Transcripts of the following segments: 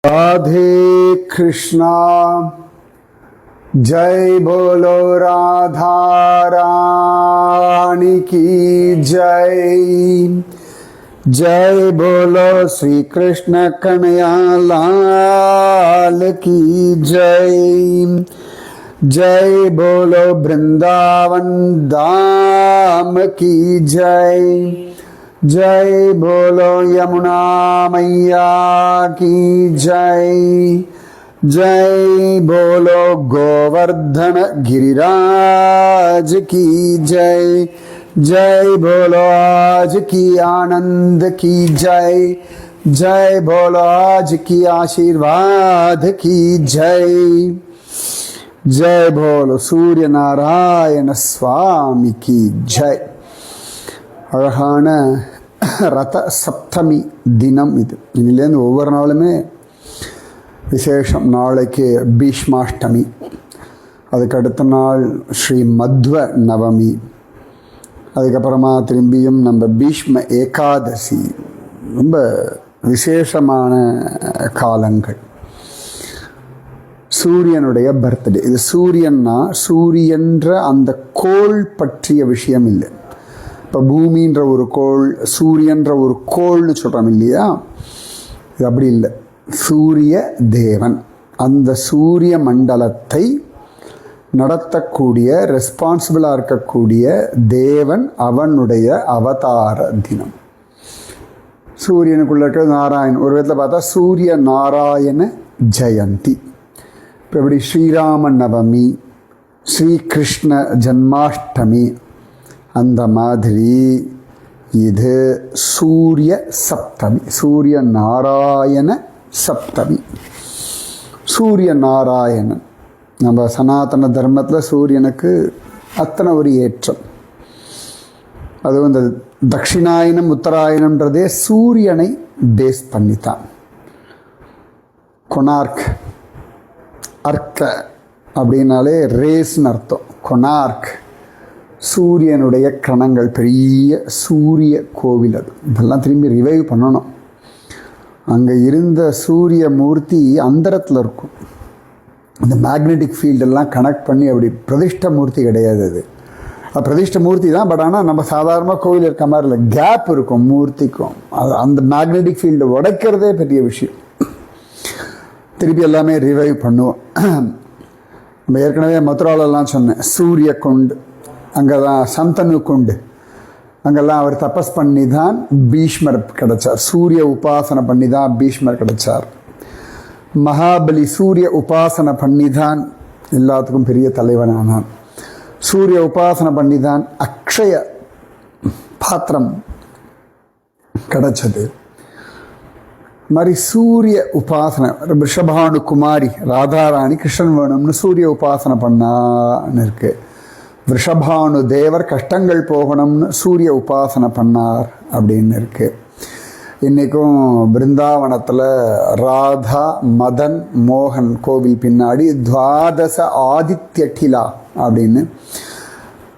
राधे कृष्णा जय बोलो राधा रानी की जय। जय बोलो श्री कृष्ण कन्हैया लाल की जय। जय बोलो वृंदावन धाम की जय। जय बोलो यमुना मैया की जय। जय बोलो गोवर्धन गिरिराज की जय। जय बोलो आज की आनंद की जय। जय बोलो आज की आशीर्वाद की जय। जय बोलो सूर्य नारायण स्वामी की जय। அழகான ரத சப்தமி தினம் இது. இன்னிலேருந்து ஒவ்வொரு நாளுமே விசேஷம். நாளைக்கு பீஷ்மாஷ்டமி, அதுக்கு அடுத்த நாள் ஸ்ரீ மத்வ நவமி, அதுக்கப்புறமா திரும்பியும் நம்ம பீஷ்ம ஏகாதசி. ரொம்ப விசேஷமான காலங்கள். சூரியனுடைய பர்த்டே. இது சூரியன்னா சூரியன்ற அந்த கோள் பற்றிய விஷயம் இல்லை. இப்போ பூமின்ற ஒரு கோள், சூரியன்ற ஒரு கோள்னு சொல்கிறோம் இல்லையா, இது அப்படி இல்லை. சூரிய தேவன், அந்த சூரிய மண்டலத்தை நடத்தக்கூடிய ரெஸ்பான்சிபிளாக இருக்கக்கூடிய தேவன், அவனுடைய அவதார தினம். சூரியனுக்குள்ள இருக்கிற நாராயணன், ஒரு விதத்தில் பார்த்தா சூரிய நாராயண ஜெயந்தி. இப்போ எப்படி ஸ்ரீராம நவமி, ஸ்ரீகிருஷ்ண ஜன்மாஷ்டமி, அந்த மாதிரி இது சூரிய சப்தமி, சூரிய நாராயண சப்தமி. சூரிய நாராயணன் நம்ம சனாதன தர்மத்தில் சூரியனுக்கு அத்தனை ஒரு ஏற்றம். அதுவும் இந்த தட்சிணாயனம் உத்தராயணம்ன்றதே சூரியனை பேஸ் பண்ணித்தான். கொனார்க், அர்க்க அப்படின்னாலே ரேஸ்ன்னு அர்த்தம். கொனார்க் சூரியனுடைய கிரணங்கள், பெரிய சூரிய கோவில். அது இதெல்லாம் திரும்பி ரிவைவ் பண்ணணும். அங்கே இருந்த சூரிய மூர்த்தி அந்தரத்தில் இருக்கும். அந்த மேக்னெட்டிக் ஃபீல்டெல்லாம் கனெக்ட் பண்ணி அப்படி பிரதிஷ்ட மூர்த்தி கிடையாது. அது பிரதிஷ்ட மூர்த்தி தான், பட் ஆனால் நம்ம சாதாரணமாக கோவில் இருக்க மாதிரி இல்லை, கேப் இருக்கும் மூர்த்திக்கும். அது அந்த மேக்னெட்டிக் ஃபீல்டை உடைக்கிறதே பெரிய விஷயம். திருப்பி எல்லாமே ரிவைவ் பண்ணுவோம். நம்ம ஏற்கனவே மதுராலெல்லாம் சொன்னேன், சூரிய கொண்டு, அங்கே தான் சந்தனு கொண்டு, அங்கெல்லாம் அவர் தபஸ் பண்ணி தான் பீஷ்மர் கிடைச்சார். சூரிய உபாசனை பண்ணி தான் பீஷ்மர் கிடைச்சார். மகாபலி சூரிய உபாசனை பண்ணி தான் எல்லாத்துக்கும் பெரிய தலைவனானான். சூரிய உபாசனை பண்ணி தான் அக்ஷய பாத்திரம் கிடைச்சது. மாதிரி சூரிய உபாசனை, ரிஷபானு குமாரி ராதாராணி கிருஷ்ணன் வேணும்னு சூரிய உபாசனை பண்ணான்னு இருக்கு. ரிஷபானு தேவர் கஷ்டங்கள் போகணும்னு சூரிய உபாசனை பண்ணார் அப்படின்னு இருக்கு. இன்றைக்கும் பிருந்தாவனத்தில் ராதா மதன் மோகன் கோவில் பின்னாடி துவாதச ஆதித்ய டிலா அப்படின்னு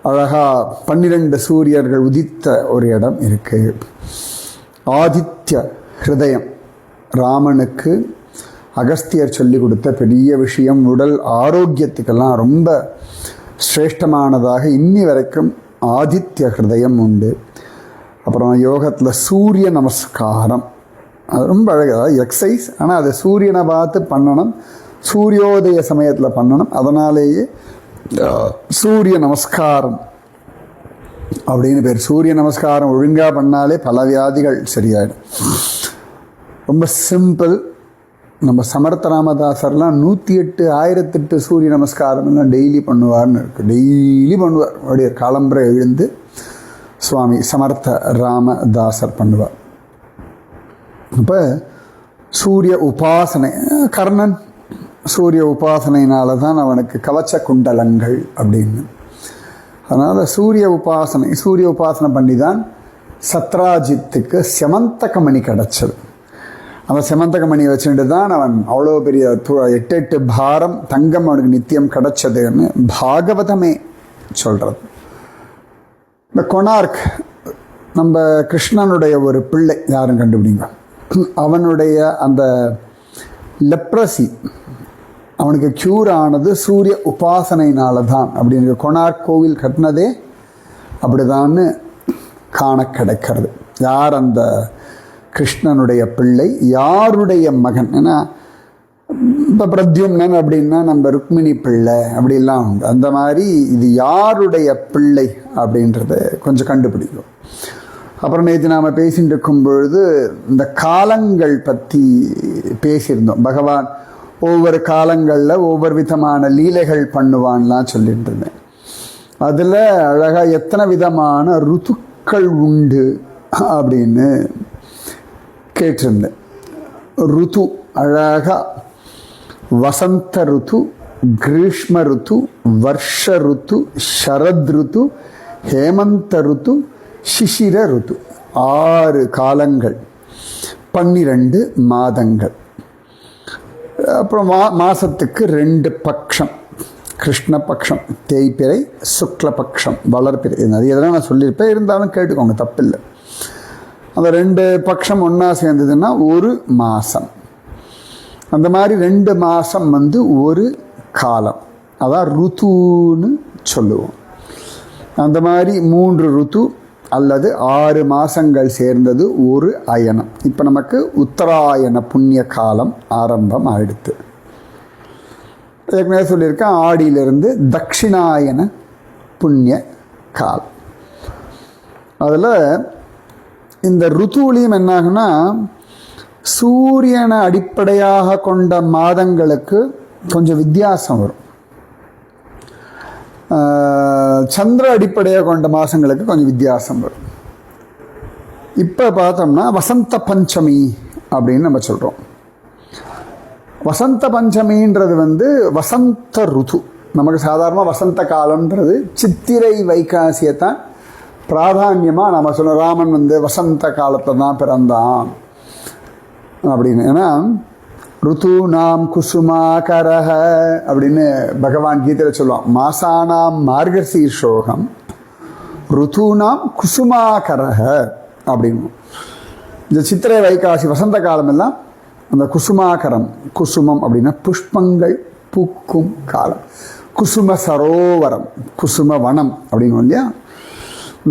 அழகாக 12 சூரியர்கள் உதித்த ஒரு இடம் இருக்குது. ஆதித்ய ஹிருதயம் ராமனுக்கு அகஸ்தியர் சொல்லி கொடுத்த பெரிய விஷயம். உடல் ஆரோக்கியத்துக்கெல்லாம் ரொம்ப சிரேஷ்டமானதாக இன்னி வரைக்கும் ஆதித்ய ஹிருதயம் உண்டு. அப்புறம் யோகத்தில் சூரிய நமஸ்காரம், அது ரொம்ப அழகாக எக்ஸசைஸ். ஆனால் அதை சூரியனை பார்த்து பண்ணணும், சூரியோதய சமயத்தில் பண்ணணும். அதனாலேயே சூரிய நமஸ்காரம் அப்படின்னு பேர். சூரிய நமஸ்காரம் ஒழுங்காக பண்ணாலே பல வியாதிகள் சரியாயிடும். ரொம்ப சிம்பிள். நம்ம சமர்த்த ராமதாசர்லாம் 108 1008 சூரிய நமஸ்காரம் எல்லாம் டெய்லி பண்ணுவார்னு இருக்கு. டெய்லி பண்ணுவார். அப்படியே காலம்பரை எழுந்து சுவாமி சமர்த்த ராமதாசர் பண்ணுவார். இப்போ சூரிய உபாசனை, கர்ணன் சூரிய உபாசனையினால தான் அவனுக்கு கவச்ச குண்டலங்கள் அப்படின்னு. அதனால் சூரிய உபாசனை பண்ணி தான் சத்ராஜித்துக்கு செமந்தகமணி கிடச்சது. அந்த செமந்தகமணி வச்சுட்டு தான் அவன் அவ்வளோ பெரிய 8 பாரம் தங்கம் அவனுக்கு நித்தியம் கிடச்சதுன்னு பாகவதமே சொல்கிறது. இந்த கொனார்க் நம்ம கிருஷ்ணனுடைய ஒரு பிள்ளை, யாரும் கண்டுபிடிங்க, அவனுடைய அந்த லெப்ரசி அவனுக்கு க்யூர் ஆனது சூரிய உபாசனையினால தான் அப்படின்னு கொனார்க் கோவில் கட்டினதே அப்படிதான்னு காண கிடைக்கிறது. யார் அந்த கிருஷ்ணனுடைய பிள்ளை, யாருடைய மகன்? ஏன்னா இப்போ பிரத்யும்னன் அப்படின்னா நம்ம ருக்மிணி பிள்ளை அப்படிலாம் உண்டு. அந்த மாதிரி இது யாருடைய பிள்ளை அப்படின்றத கொஞ்சம் கண்டுபிடிக்கும். அப்புறம் நேற்று நாம் பேசிட்டு இருக்கும் பொழுது இந்த காலங்கள் பற்றி பேசியிருந்தோம். பகவான் ஒவ்வொரு காலங்களில் ஒவ்வொரு விதமான லீலைகள் பண்ணுவான்லாம் சொல்லிட்டு இருந்தேன். அதில் அழகாக எத்தனை விதமான ருத்துக்கள் உண்டு அப்படின்னு கேட்டிருந்தேன். ருத்து அழகாக வசந்த ருத்து, கிரீஷ்ம ருத்து, வர்ஷ ருத்து, ஷரத் ருத்து, ஹேமந்த ருத்து, சிசிர ருத்து. 6 காலங்கள், 12 மாதங்கள். அப்புறம் மாசத்துக்கு 2 பட்சம், கிருஷ்ணபக்ஷம் தேய்பிறை, சுக்லபக்ஷம் வளர்பிறை. அது எதெல்லாம் நான் சொல்லியிருப்பேன், இருந்தாலும் கேட்டுக்கோங்க, தப்பில்லை. அந்த 2 பட்சம் ஒன்றா சேர்ந்ததுன்னா ஒரு மாதம். அந்த மாதிரி 2 மாதம் வந்து ஒரு காலம், அதான் ருத்துன்னு சொல்லுவோம். அந்த மாதிரி 3 ருத்து அல்லது 6 மாதங்கள் சேர்ந்தது ஒரு அயனம். இப்போ நமக்கு உத்தராயண புண்ணிய காலம் ஆரம்பம் ஆயிடுத்து. ஏற்கனவே சொல்லியிருக்கேன், ஆடியிலிருந்து தட்சிணாயன புண்ணிய காலம். அதில் இந்த ருத்துவிலையும் என்னாகுன்னா, சூரியனை அடிப்படையாக கொண்ட மாதங்களுக்கு கொஞ்சம் வித்தியாசம் வரும். சந்திர அடிப்படையாக கொண்ட மாதங்களுக்கு கொஞ்சம் வித்தியாசம் வரும். இப்போ பார்த்தோம்னா வசந்த பஞ்சமி அப்படின்னு நம்ம சொல்கிறோம். வசந்த பஞ்சமின்றது வந்து வசந்த ருத்து. நமக்கு சாதாரணமாக வசந்த காலம்ன்றது சித்திரை வைகாசியத்தான் பிராதான்யமாக நம்ம சொல்கிறோம். ராமன் வந்து வசந்த காலத்தில் தான் பிறந்தான் அப்படின்னு. ஏன்னா ருத்து நாம் குசுமாகரஹ அப்படின்னு பகவான் கீதையில் சொல்லுவான். மாசானாம் மார்கசீர்ஷோகம் ருத்து நாம் குசுமாகரஹ அப்படின்னு. இந்த சித்திரை வைகாசி வசந்த காலம் எல்லாம் அந்த குசுமாகரம், குசுமம் அப்படின்னா புஷ்பங்கள் பூக்கும் காலம். குசும சரோவரம், குசும வனம் அப்படின்னு இல்லையா.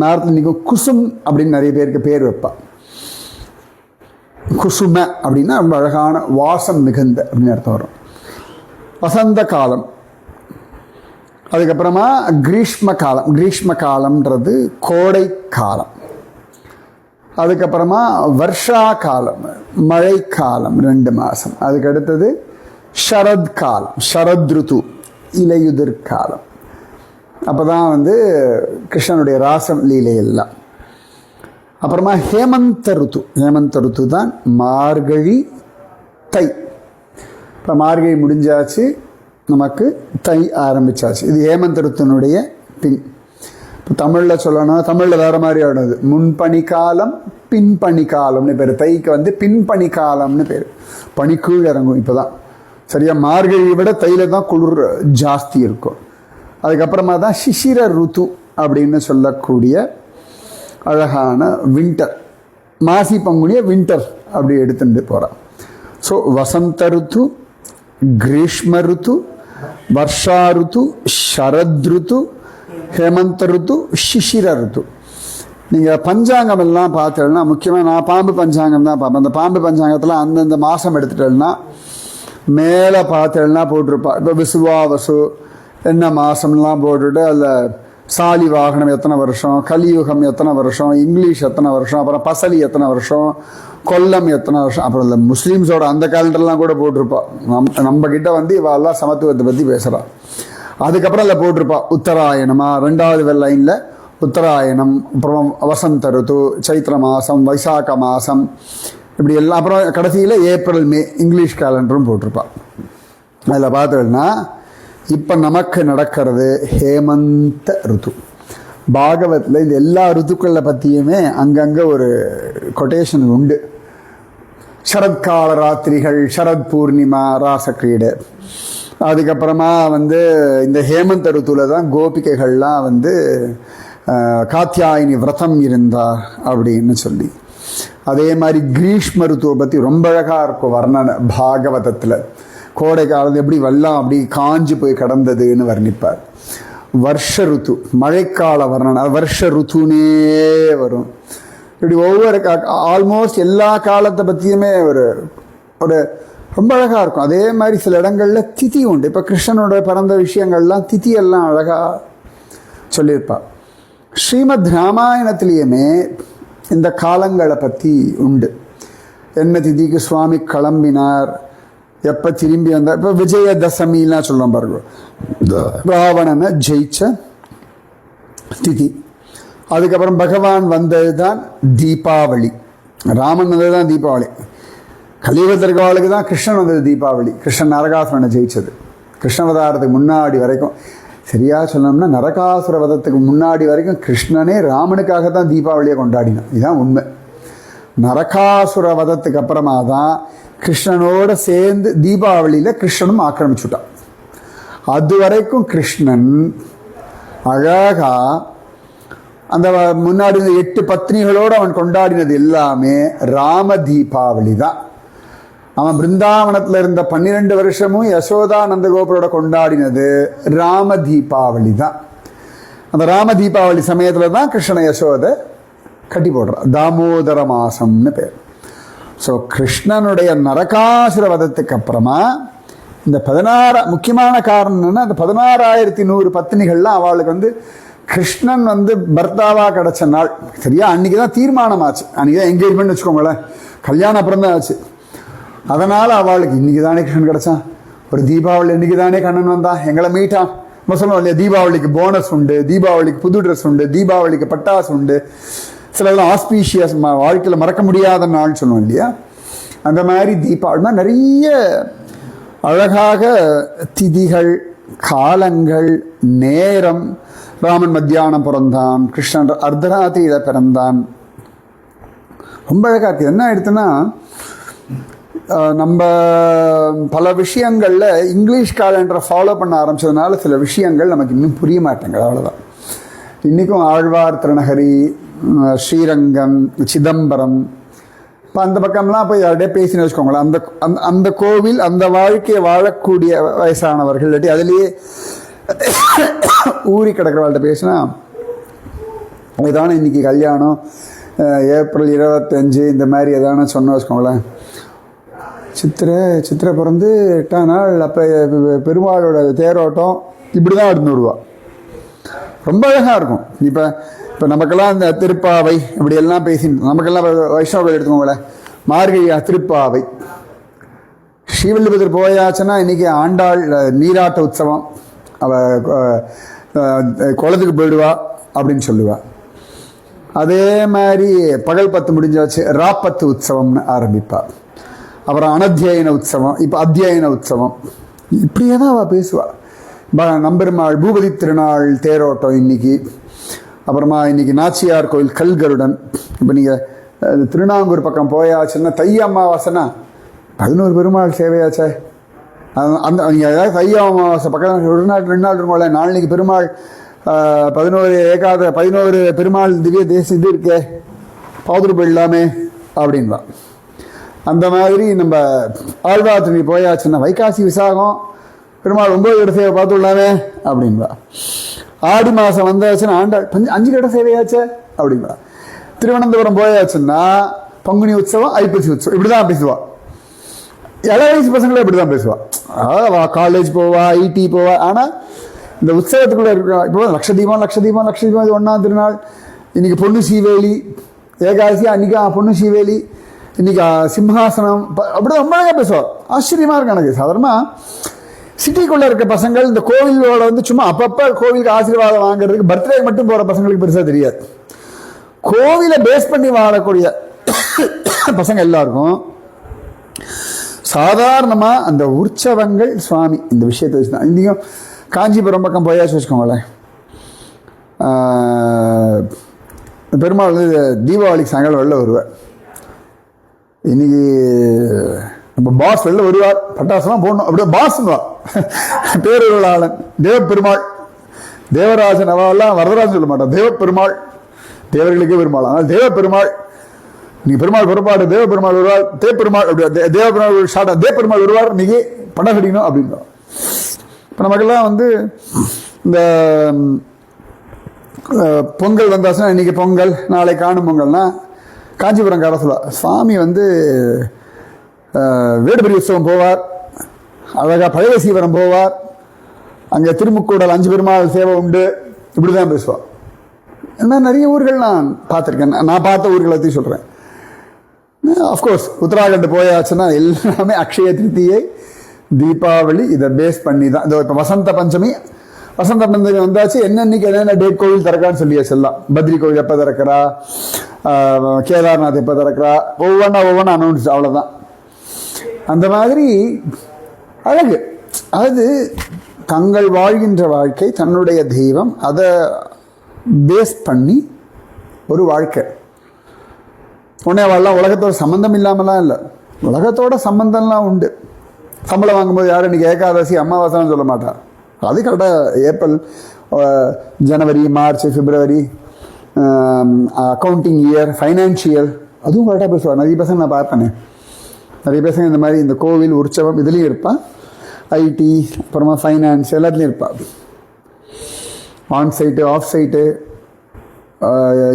நேரத்தில் நீங்கள் குசும் அப்படின்னு நிறைய பேருக்கு பேர் வைப்பா. குசும அப்படின்னா ரொம்ப அழகான வாசம் மிகுந்த அப்படின்னு அர்த்தம் வரும். வசந்த காலம். அதுக்கப்புறமா கிரீஷ்ம காலம். கிரீஷ்ம காலம்ன்றது கோடை காலம். அதுக்கப்புறமா வர்ஷா காலம், மழை காலம் 2 மாதம். அதுக்கு அடுத்தது ஷரத் காலம், ஷரத் ருத்து இலையுதிர் காலம். அப்போ தான் வந்து கிருஷ்ணனுடைய ராசம் லீலை எல்லாம். அப்புறமா ஹேமந்த ருத்து. ஹேமந்த ருத்து தான் மார்கழி தை. இப்போ மார்கழி முடிஞ்சாச்சு, நமக்கு தை ஆரம்பிச்சாச்சு. இது ஹேமந்த ருத்தினுடைய பின். இப்போ தமிழில் சொல்லணும், தமிழில் வேறு மாதிரி ஆடுது. முன்பனி காலம், பின்பனி காலம்னு பேர். தைக்கு வந்து பின்பனி காலம்னு பேர். பனிக்குள் இறங்கும் இப்போ தான். சரியா, மார்கழியை விட தையில் தான் குளிர் ஜாஸ்தி இருக்கும். அதுக்கப்புறமா தான் சிசிர ருத்து அப்படின்னு சொல்லக்கூடிய அழகான வின்டர். மாசி பங்குனிய வின்டர் அப்படி எடுத்துட்டு போகிறான். ஸோ வசந்த ருத்து, கிரீஷ்ம ருத்து, வர்ஷா ருத்து, ஷரத் ருத்து, ஹேமந்த ருத்து, சிசிர ருத்து. நீங்கள் பஞ்சாங்கம் எல்லாம் பார்த்தேன்னா, முக்கியமாக நான் பாம்பு பஞ்சாங்கம் தான் பார்ப்பேன். அந்த பாம்பு பஞ்சாங்கத்தில் அந்தந்த மாதம் எடுத்துட்டேன்னா மேலே பார்த்தேன்னா போட்டிருப்பா. இப்போ விசுவாவசு என்ன மாதம்லாம் போட்டுட்டு அதில் சாலி வாகனம் எத்தனை வருஷம், கலியுகம் எத்தனை வருஷம், இங்கிலீஷ் எத்தனை வருஷம், அப்புறம் பசலி எத்தனை வருஷம், கொல்லம் எத்தனை வருஷம், அப்புறம் இந்த முஸ்லீம்ஸோட அந்த காலண்டர்லாம் கூட போட்டிருப்பா. நம்ம கிட்ட வந்து இவெல்லாம் சமத்துவத்தை பற்றி பேசுகிறாள். அதுக்கப்புறம் அதில் போட்டிருப்பா உத்தராயணமா, 2வது லைனில் உத்தராயணம், அப்புறம் வசந்த ருத்து, சைத்திர மாதம், வைசாக்க மாதம், இப்படி எல்லாம். அப்புறம் கடைசியில் ஏப்ரல் மே இங்கிலீஷ் கேலண்டரும் போட்டிருப்பா. அதில் பார்த்தோம்னா இப்போ நமக்கு நடக்கிறது ஹேமந்த ருத்து. பாகவத்தில் இந்த எல்லா ருத்துக்களை பற்றியுமே அங்கங்கே ஒரு கொட்டேஷன் உண்டு. சரத்கால ராத்திரிகள், சரத் பூர்ணிமா, ராசக்கிரீடை. அதுக்கப்புறமா வந்து இந்த ஹேமந்த ருத்துல தான் கோபிகைகள்லாம் வந்து காத்தியாயினி விரதம் இருந்தார் அப்படின்னு சொல்லி. அதே மாதிரி கிரீஷ்ம ருத்துவை பற்றி ரொம்ப அழகாக இருக்கும் வர்ணனை பாகவதத்தில். கோடை காலத்து எப்படி வெள்ளம் அப்படி காஞ்சி போய் கடந்ததுன்னு வர்ணிப்பார். வருஷ ருத்து மழைக்கால வர்ணனை, வருஷ ருத்துனே வரும். இப்படி ஒவ்வொரு ஆல்மோஸ்ட் எல்லா காலத்தை பற்றியுமே ஒரு ஒரு ரொம்ப அழகாக இருக்கும். அதே மாதிரி சில இடங்களில் திதி உண்டு. இப்போ கிருஷ்ணனோட பிறந்த விஷயங்கள்லாம் திதியெல்லாம் அழகாக சொல்லியிருப்பாள். ஸ்ரீமத் ராமாயணத்திலேயுமே இந்த காலங்களை பற்றி உண்டு. என்ன திதிக்கு சுவாமி கிளம்பினார், எப்போ திரும்பி வந்தார். இப்போ விஜயதசமிலாம் சொல்லுவோம் பாருங்க, ராவணனை ஜெயிச்ச திதி. அதுக்கப்புறம் பகவான் வந்தது தான் தீபாவளி. ராமன் வந்தது தான் தீபாவளி. கலியுகத்திற்கு தான் கிருஷ்ணன் வந்தது தீபாவளி. கிருஷ்ணன் நரகாசுரனை ஜெயிச்சது. கிருஷ்ணவதாரத்துக்கு முன்னாடி வரைக்கும், சரியா சொல்லணும்னா நரகாசுர வதத்துக்கு முன்னாடி வரைக்கும் கிருஷ்ணனே ராமனுக்காக தான் தீபாவளியை கொண்டாடினான். இதுதான் உண்மை. நரகாசுர வதத்துக்கு அப்புறமா தான் கிருஷ்ணனோட சேர்ந்து தீபாவளியில் கிருஷ்ணனும் ஆக்கிரமிச்சுட்டான். அது வரைக்கும் கிருஷ்ணன் அழகா அந்த முன்னாடி 8 பத்னிகளோடு அவன் கொண்டாடினது எல்லாமே ராம தீபாவளி தான். அவன் பிருந்தாவனத்தில் இருந்த 12 வருஷமும் யசோதா நந்தகோபுரோட கொண்டாடினது ராம தீபாவளி தான். அந்த ராம தீபாவளி சமயத்தில் தான் கிருஷ்ண யசோதை கட்டி போடுறான். தாமோதர மாசம்னு பேர். ஸோ கிருஷ்ணனுடைய நரகாசுர வதத்துக்கு அப்புறமா இந்த 16 முக்கியமான காரணம் என்னன்னா, அந்த 16,100 பத்னிகள்லாம் அவளுக்கு கிருஷ்ணன் பர்த்தாவாக கிடச்ச நாள். சரியா அன்றைக்கி தான் தீர்மானம் ஆச்சு. அன்றைக்கி தான் என்கேஜ்மெண்ட் வச்சுக்கோங்களேன், கல்யாணம் அப்புறம் தான் ஆச்சு. அதனால் அவளுக்கு இன்றைக்கி தானே கிருஷ்ணன் கிடச்சான், ஒரு தீபாவளி இன்றைக்கி தானே கண்ணன் வந்தான், எங்களை மீட்டான். நம்ம சொல்லுவோம் இல்லையா, தீபாவளிக்கு போனஸ் உண்டு, தீபாவளிக்கு புது ட்ரெஸ் உண்டு, தீபாவளிக்கு பட்டாசு உண்டு, சிலர்லாம் ஆஸ்பீஷியஸ் வாழ்க்கையில் மறக்க முடியாத நாள்னு சொல்லுவோம் இல்லையா. அந்த மாதிரி தீபாவளினா நிறைய அழகாக திதிகள், காலங்கள், நேரம். ராமன் மத்தியானம் பிறந்தான், கிருஷ்ணன் அர்த்தராத்திரியில் பிறந்தான். ரொம்ப அழகாக இருக்குது. என்ன ஆயிடுத்துன்னா, நம்ம பல விஷயங்களில் இங்கிலீஷ் கேலண்டரை ஃபாலோ பண்ண ஆரம்பித்ததுனால சில விஷயங்கள் நமக்கு இன்னும் புரிய மாட்டேங்குது, அவ்வளோதான். இன்றைக்கும் ஆழ்வார் திருநகரி, ஸ்ரீரங்கம், சிதம்பரம், இப்போ அந்த பக்கம்லாம் போய் யார்கிட்டே பேசின்னு வச்சுக்கோங்களேன். அந்த அந்த கோவில், அந்த வாழ்க்கையை வாழக்கூடிய வயசானவர்கள் இல்லாட்டி அதுலேயே ஊறி கிடக்கிறவாள்கிட்ட பேசினா, இதான இன்றைக்கி கல்யாணம், ஏப்ரல் 25 இந்த மாதிரி எதான சொன்ன வச்சுக்கோங்களேன். சித்திரை பிறந்து 8ஆம் நாள், அப்போ பெருமாளோட தேரோட்டம், இப்படி தான் எடுத்து விடுவா. ரொம்ப அழகாக இருக்கும். இப்போ நமக்கெல்லாம் இந்த திருப்பாவை இப்படியெல்லாம் பேசிட்டு, நமக்கெல்லாம் வைஷ்ணவர்கள் எடுத்துக்கோங்களேன், மார்கழி திருப்பாவை. ஸ்ரீவில்லிபுத்தூர் போயாச்சுன்னா இன்றைக்கி ஆண்டாள் நீராட்ட உற்சவம், அவள் குளத்துக்கு போயிடுவா அப்படின்னு சொல்லுவாள். அதே மாதிரி பகல் 10 முடிஞ்சாச்சு, ராப்பத்து உற்சவம்னு ஆரம்பிப்பாள். அப்புறம் அனத்தியன உற்சவம், இப்போ அத்தியன உற்சவம், இப்படியே தான் அவள் பேசுவாள். நம்பெருமாள் பூபதி திருநாள் தேரோட்டம் இன்னைக்கு. அப்புறமா இன்னைக்கு நாச்சியார் கோயில் கல்கருடன். இப்போ நீங்கள் திருநாங்கூர் பக்கம் போயாச்சுன்னா தை அமாவாசைனா 11 பெருமாள் சேவையாச்சே. அந்த நீங்கள் ஏதாவது தை அமாவாசை பக்கம் 1 நாள் 2 நாள் இருக்கும்ல, நாளைக்கு பெருமாள் 11 பெருமாள் திவ்ய தேசம் இது இருக்கே, பாதுரு போயிடலாமே அப்படின்பா. அந்த மாதிரி நம்ம ஆழ்வார்த்தினி போயாச்சுன்னா வைகாசி விசாகம் பெருமாள் 9 இட சேவை பார்த்துடலாமே அப்படின்பா. ஆடி மாதம் வந்தாச்சுன்னா ஆண்டாள் 5 இட சேவையாச்சே அப்படின்பா. திருவனந்தபுரம் போயாச்சுன்னா பங்குனி உற்சவம், ஐப்பசி உற்சவம், இப்படி தான் பேசுவாள். இளவயசு பசங்களும் இப்படி தான் பேசுவாள். அதாவது காலேஜ் போவா, ஐடி போவா. ஆனால் இந்த உற்சவத்துக்குள்ளே இருக்கிற இப்போ லட்சதீபம் இது 1ஆம் திருநாள். இன்றைக்கி பொண்ணு சீவேலி, ஏகாதசி அன்றைக்கி பொண்ணு சீவேலி, இன்றைக்கி சிம்ஹாசனம், அப்படி ரொம்ப அழகாக பேசுவாள். ஆச்சரியமாக இருக்கு எனக்கு. சாதாரணமாக சிட்டிக்குள்ளே இருக்க பசங்கள் இந்த கோவிலோட சும்மா அப்பப்போ கோவிலுக்கு ஆசீர்வாதம் வாங்குறதுக்கு பர்த்டே மட்டும் போகிற பசங்களுக்கு பெருசாக தெரியாது. கோவிலை பேஸ் பண்ணி வாழக்கூடிய பசங்க எல்லாருக்கும் சாதாரணமாக அந்த உற்சவங்கள் சுவாமி இந்த விஷயத்தை வச்சு தான். இன்றைக்கும் காஞ்சிபுரம் பக்கம் போயாச்சு வச்சுக்கோங்களேன், பெருமாள் தீபாவளிக்கு சாயங்காலம் வெளில வருவார். இன்னைக்கு நம்ம பாஸ் வெளில வருவார், பட்டாசுலாம் போடணும், அப்படியே பாஸ்வா பேரொருளாளன் தேவப்பெருமாள், தேவராஜன் அவெல்லாம் வரதராஜன் சொல்ல மாட்டான், தேவப்பெருமாள், தேவர்களுக்கே பெருமாள். ஆனால் தேவப்பெருமாள் நீ பெருமாள் புறப்பாடு, தேவ பெருமாள் வருவார், தேப்பெருமாள் தேவ பெருமாள் ஷார்ட்டா தேப்பெருமாள் வருவார், இன்னைக்கு படம் கட்டிக்கணும் அப்படின்றோம். இப்போ நமக்கெல்லாம் வந்து இந்த பொங்கல் வந்தாச்சுன்னா இன்னைக்கு பொங்கல், நாளை காணும் பொங்கல்னா காஞ்சிபுரம் கார சொல்லுவா, சுவாமி வந்து வேடுபரி உற்சவம் போவார், அழகாக பழைய சீவரம் போவார், அங்கே திருமுக்கூடல் 5 பெருமாள் சேவை உண்டு, இப்படி தான் பேசுவாள். ஏன்னா நிறைய ஊர்கள் நான் பார்த்துருக்கேன், நான் பார்த்த ஊர்களை பற்றி சொல்கிறேன். அஃப்கோர்ஸ் உத்தராகண்ட் போயாச்சுன்னா எல்லாமே அக்ஷய திருத்தியை, தீபாவளி இதை பேஸ் பண்ணி தான். இதோ இப்போ வசந்த பஞ்சமி வந்தாச்சு, என்னன்னைக்கு என்னென்ன டேட் கோவில் திறக்கான்னு சொல்லியாச்சு. எல்லாம் பத்ரி கோவில் எப்போ திறக்கிறா, கேதார்நாத் எப்போ திறக்கிறா, ஒவ்வொன்றா அனௌன்ஸ், அவ்வளோதான். அந்த மாதிரி அழகு. அது தங்கள் வாழ்கின்ற வாழ்க்கை, தன்னுடைய தெய்வம், அதை பேஸ் பண்ணி ஒரு வாழ்க்கை. உடனே வாழலாம் உலகத்தோட சம்மந்தம் இல்லாமலாம் இல்லை, உலகத்தோட சம்பந்தம்லாம் உண்டு. சம்பளம் வாங்கும்போது யாரும் இன்றைக்கி ஏகாதசி அமாவாசைன்னு சொல்ல மாட்டார். அது கரெக்டாக ஏப்ரல், ஜனவரி, மார்ச், பிப்ரவரி, அக்கௌண்டிங் இயர், ஃபைனான்ஷியல், அதுவும் கரெக்டாக பேசுவார். நிறைய பசங்க நான் பார்ப்பேனே, நிறைய பசங்க இந்த மாதிரி இந்த கோவில் உற்சவம் இதுலேயும் இருப்பாள், ஐடி, அப்புறமா ஃபைனான்ஸ் எல்லாத்துலேயும் இருப்பாள். On side, off side,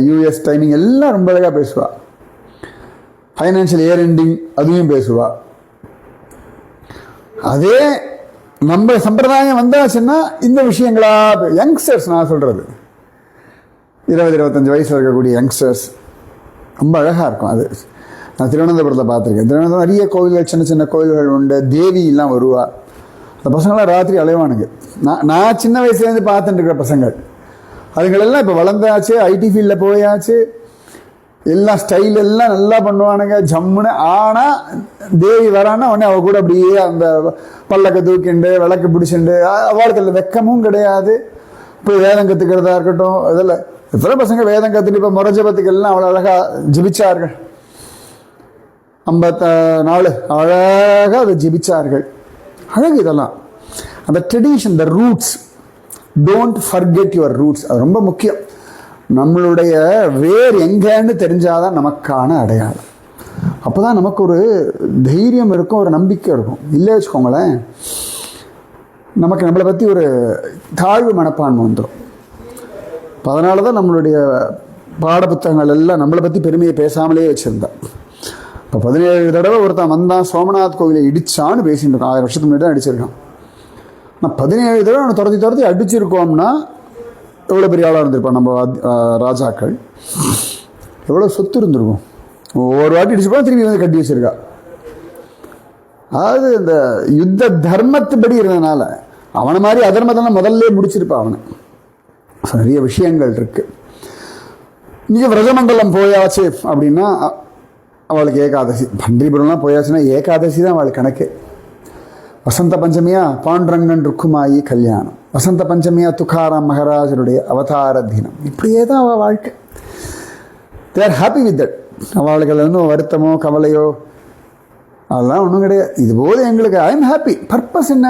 US timing எல்லாம் ரொம்ப அழகாக பேசுவாள். ஃபைனான்ஷியல் இயர் எண்டிங் அதுவும் பேசுவாள். அதே நம்ம சம்பிரதாயம் வந்தாச்சுன்னா இந்த விஷயங்களா யங்ஸ்டர்ஸ், நான் சொல்கிறது 20-25 வயசில் இருக்கக்கூடிய யங்ஸ்டர்ஸ் ரொம்ப அழகாக இருக்கும். அது நான் திருவனந்தபுரத்தில் பார்த்துருக்கேன். திருவனந்தபுரம் நிறைய கோவில்கள், சின்ன சின்ன கோவில்கள் உண்டு, தேவியெல்லாம் வருவா. அந்த பசங்களாம் ராத்திரி அலைவானுங்க. நான் சின்ன வயசுலேருந்து பார்த்துட்டு இருக்கிற பசங்கள், அதுங்களெல்லாம் இப்போ வளர்ந்தாச்சு, ஐடி ஃபீல்டில் போயாச்சு, எல்லாம் ஸ்டைல் எல்லாம் நல்லா பண்ணுவானுங்க ஜம்முன்னு. ஆனால் தேவி வரான்னா உடனே அவள் கூட அப்படியே அந்த பல்லக்க தூக்கிண்டு விளக்கு பிடிச்சிண்டு, அவளுக்கு வெக்கமும் கிடையாது. இப்போ வேதம் கற்றுக்கிறதா இருக்கட்டும், இதில் எத்தனை பசங்க வேதம் கற்றுட்டு இப்போ முரஜபத்துக்கு எல்லாம் அவ்வளோ அழகாக ஜிபிச்சார்கள். 54 அழகாக அதை ஜிபிச்சார்கள். அழகு இதெல்லாம். அந்த tradition, the roots, don't forget your roots. அது ரொம்ப முக்கியம். நம்மளுடைய வேர் எங்கேன்னு தெரிஞ்சாதான் நமக்கான அடையாளம். அப்போ தான் நமக்கு ஒரு தைரியம் இருக்கும், ஒரு நம்பிக்கை இருக்கும். இல்லை வச்சுக்கோங்களேன், நமக்கு நம்மளை பற்றி ஒரு தாழ்வு மனப்பான்மை வந்துடும். அதனால தான் நம்மளுடைய பாடப்புத்தகங்கள் எல்லாம் நம்மளை பற்றி பெருமையை பேசாமலே வச்சுருந்தேன். இப்போ 17 தடவை ஒருத்தன் வந்தான், சோமநாத் கோவிலை இடிச்சான்னு பேசிட்டு இருக்கான். 1000 வருஷத்துக்கு முன்னாடி தான் அடிச்சிருக்கான். நான் 17 தடவை அவனை துரத்தி அடிச்சிருக்கோம்னா எவ்வளோ பெரிய ஆளாக இருந்திருப்பான். நம்ம ராஜாக்கள் எவ்வளோ சொத்து இருந்திருக்கும். ஒவ்வொரு வாட்டி அடிச்சுப்பா திரும்பி வந்து கட்டி வச்சிருக்கா. அதாவது இந்த யுத்த தர்மத்துப்படி இருந்ததுனால அவனை மாதிரி அதர்மத்தெல்லாம் முதல்ல முடிச்சிருப்பான் அவனை. நிறைய விஷயங்கள் இருக்கு. நீங்கள் விரஜமண்டலம் போயாச்சு அப்படின்னா அவளுக்கு ஏகாதசி, பன்றிபுரம்லாம் போயாச்சுன்னா ஏகாதசி தான் அவளுக்கு கணக்கு. வசந்த பஞ்சமியா பாண்டரங்கன் ருக்குமாயி கல்யாணம், வசந்த பஞ்சமியா துக்காராம் மகாராஜருடைய அவதார தினம். இப்படியே தான் அவள் வாழ்க்கை. They are happy with that. அவளுக்கு ஒன்றும் வருத்தமோ கவலையோ அதெல்லாம் ஒன்றும் கிடையாது. இதுபோது எங்களுக்கு ஐ எம் ஹாப்பி. பர்பஸ் என்ன?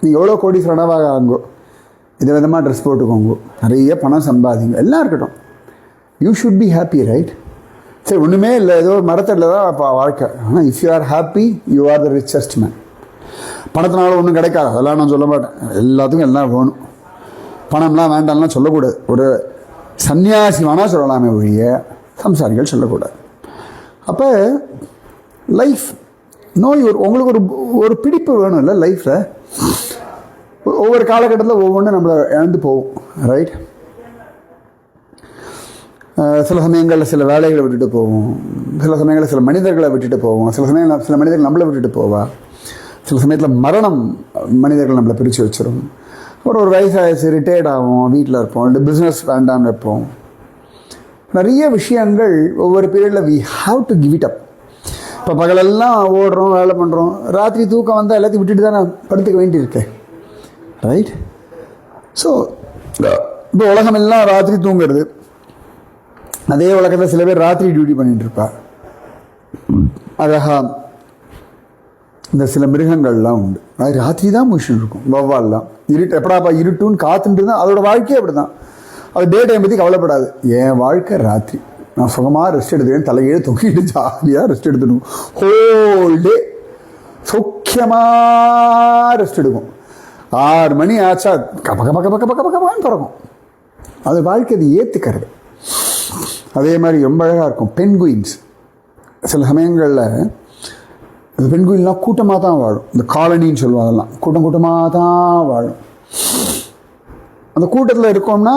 நீங்கள் எவ்வளோ கோடீஸ்வரனாக ஆகுங்கோ, இதை விதமாக ட்ரெஸ் போட்டுக்கோங்க, நிறைய பணம் சம்பாதிங்க, எல்லாம் இருக்கட்டும். You should be happy, right? சரி, ஒன்றுமே இல்லை, ஏதோ ஒரு மரத்தில் தான் அப்போ வாழ்க்கை. ஆனால் if you are happy you are the richest man. பணத்தினால ஒன்றும் கிடைக்காது, அதெல்லாம் நான் சொல்ல மாட்டேன். எல்லாத்துக்கும் எல்லாம் வேணும். பணம்லாம் வேண்டாம்லாம் சொல்லக்கூடாது. ஒரு சன்னியாசி வேணால் சொல்லலாமே ஒழிய சம்சாரிகள் சொல்லக்கூடாது. அப்போ லைஃப் உங்களுக்கு ஒரு பிடிப்பு வேணும் இல்லை லைஃப்பில். ஒவ்வொரு காலகட்டத்தில் ஒவ்வொன்றும் நம்மளை இழந்து போகும், ரைட்? சில சமயங்களில் சில வேலைகளை விட்டுட்டு போவோம், சில சமயங்களில் சில மனிதர்களை விட்டுட்டு போவோம், சில சமயங்களில் சில மனிதர்கள் நம்மளை விட்டுட்டு போவா, சில சமயத்தில் மரணம் மனிதர்கள் நம்மளை பிரித்து வச்சிடும். ஒரு வயசாகிடுச்சு, ரிட்டையர்ட் ஆகும், வீட்டில் இருப்போம், இல்லை பிஸ்னஸ் வேண்டாம்னு வைப்போம். நிறைய விஷயங்கள் ஒவ்வொரு பீரியடில் we have to give it up. இப்போ பகலெல்லாம் ஓடுறோம், வேலை பண்ணுறோம், ராத்திரி தூக்கம் வந்தால் எல்லாத்தையும் விட்டுட்டு தான் நான் படுத்துக்க வேண்டியிருக்கேன், ரைட்? ஸோ இப்போ உலகமெல்லாம் ராத்திரி தூங்குறது, அதே உலகத்தில் சில பேர் ராத்திரி டியூட்டி பண்ணிட்டு இருப்பா. அழகா இந்த சில மிருகங்கள்லாம் உண்டு, அது ராத்திரி தான் முடிச்சுட்டு இருக்கும். வௌவால்லாம் எப்படாப்பா இருட்டுன்னு காத்துட்டு தான் அதோட வாழ்க்கையே அப்படி தான். அது டே டைம் பற்றி கவலைப்படாது. என் வாழ்க்கை ராத்திரி, நான் சுகமாக ரெஸ்ட் எடுத்துக்கிறேன், தலையே தொங்கிட்டு ஜாலியாக ரெஸ்ட் எடுத்துடுவோம். ஹோல் டே சௌக்கியமாக ரெஸ்ட் எடுக்கும். 6 மணி ஆச்சா கப கப கப கப கப கபான்னு பிறக்கும். அது வாழ்க்கை அது ஏற்றுக்கிறது. அதே மாதிரி ரொம்ப அழகாக இருக்கும் பென்குயின்ஸ். சில சமயங்களில் இந்த பென்குயின்லாம் கூட்டமாக தான் வாழும். இந்த காலனின்னு சொல்லுவோம், அதெல்லாம் கூட்டம் கூட்டமாக தான் வாழும். அந்த கூட்டத்தில் இருக்கோம்னா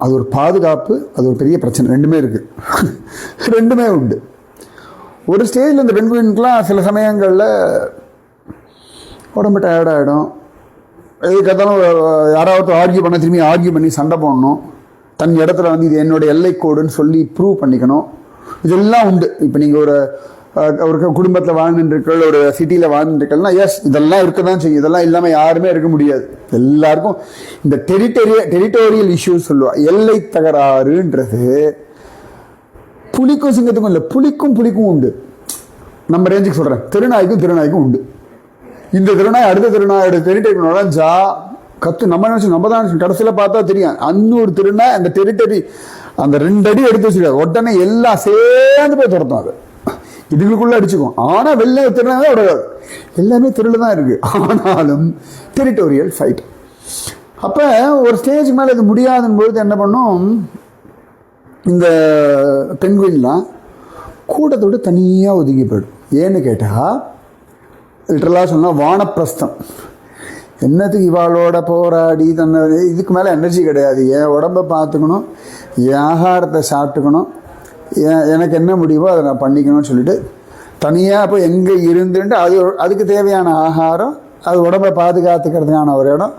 அது ஒரு பாதுகாப்பு, அது ஒரு பெரிய பிரச்சனை. ரெண்டுமே இருக்குது, ரெண்டுமே உண்டு. ஒரு ஸ்டேஜில் இந்த பெண்குயின்க்கெலாம் சில சமயங்களில் உடம்பு டயர்டாகிடும். எதுக்கெடுத்தாலும் யாராவது ஆர்கியூ பண்ண, திரும்பி ஆர்கியூ பண்ணி சண்டை போடணும். தன் இடத்துல வந்து இது என்னோடய எல்லை கோடுன்னு சொல்லி ப்ரூவ் பண்ணிக்கணும். இதெல்லாம் உண்டு. இப்போ நீங்கள் ஒரு குடும்பத்தில் வாழ்ந்துட்டுருக்கள், ஒரு சிட்டியில் வாழ்ந்துட்டுருக்கள்னா எஸ் இதெல்லாம் இருக்க தான் செய்யும். இதெல்லாம் இல்லாமல் யாருமே இருக்க முடியாது. எல்லாருக்கும் இந்த டெரிட்டோரியல் இஷ்யூஸ் சொல்லுவா. எல்லை தகராறுன்றது புலிக்கும் சிங்கத்துக்கும் இல்லை, புலிக்கும் உண்டு. நம்ம ரேஞ்சுக்கு சொல்கிறேன், திருநாய்க்கும் உண்டு. இந்த திருநாய் அடுத்த திருநாயோட டெரிட்டரி நுழைஞ்சா கத்து நம்ம நினச்சி நம்ம தான் கடைசியில் பார்த்தா தெரியும். அன்னூறு திருநாய் அந்த டெரிட்டரி அந்த 2 அடி எடுத்து வச்சுருக்காரு, உடனே எல்லாம் சேர்ந்து போய் துரத்தும். அது இதுக்குள்ளே அடிச்சுக்கும். ஆனால் வெளில திருநாய் தான் விடாது. எல்லாமே திருள் தான் இருக்குது. ஆனாலும் டெரிட்டோரியல் ஃபைட். அப்போ ஒரு ஸ்டேஜ் மேலே இது முடியாதுன்னு பொழுது என்ன பண்ணும், இந்த பெண்குயின்லாம் கூட்டத்தோடு தனியாக ஒதுங்கி போயிடும். ஏன்னு கேட்டால் லிட்டரலாக சொன்னால் வானப்பிரஸ்தம். என்னத்துக்கு இவாளோட போராடி தன்னை, இதுக்கு மேலே எனர்ஜி கிடையாது. என் உடம்பை பார்த்துக்கணும், என் ஆகாரத்தை சாப்பிட்டுக்கணும், எனக்கு என்ன முடியுமோ அதை நான் பண்ணிக்கணும்னு சொல்லிட்டு தனியாக போய் எங்கே இருந்துட்டு அதுக்கு தேவையான ஆகாரம், அது உடம்பை பாதுகாத்துக்கிறதுக்கான ஒரு இடம்,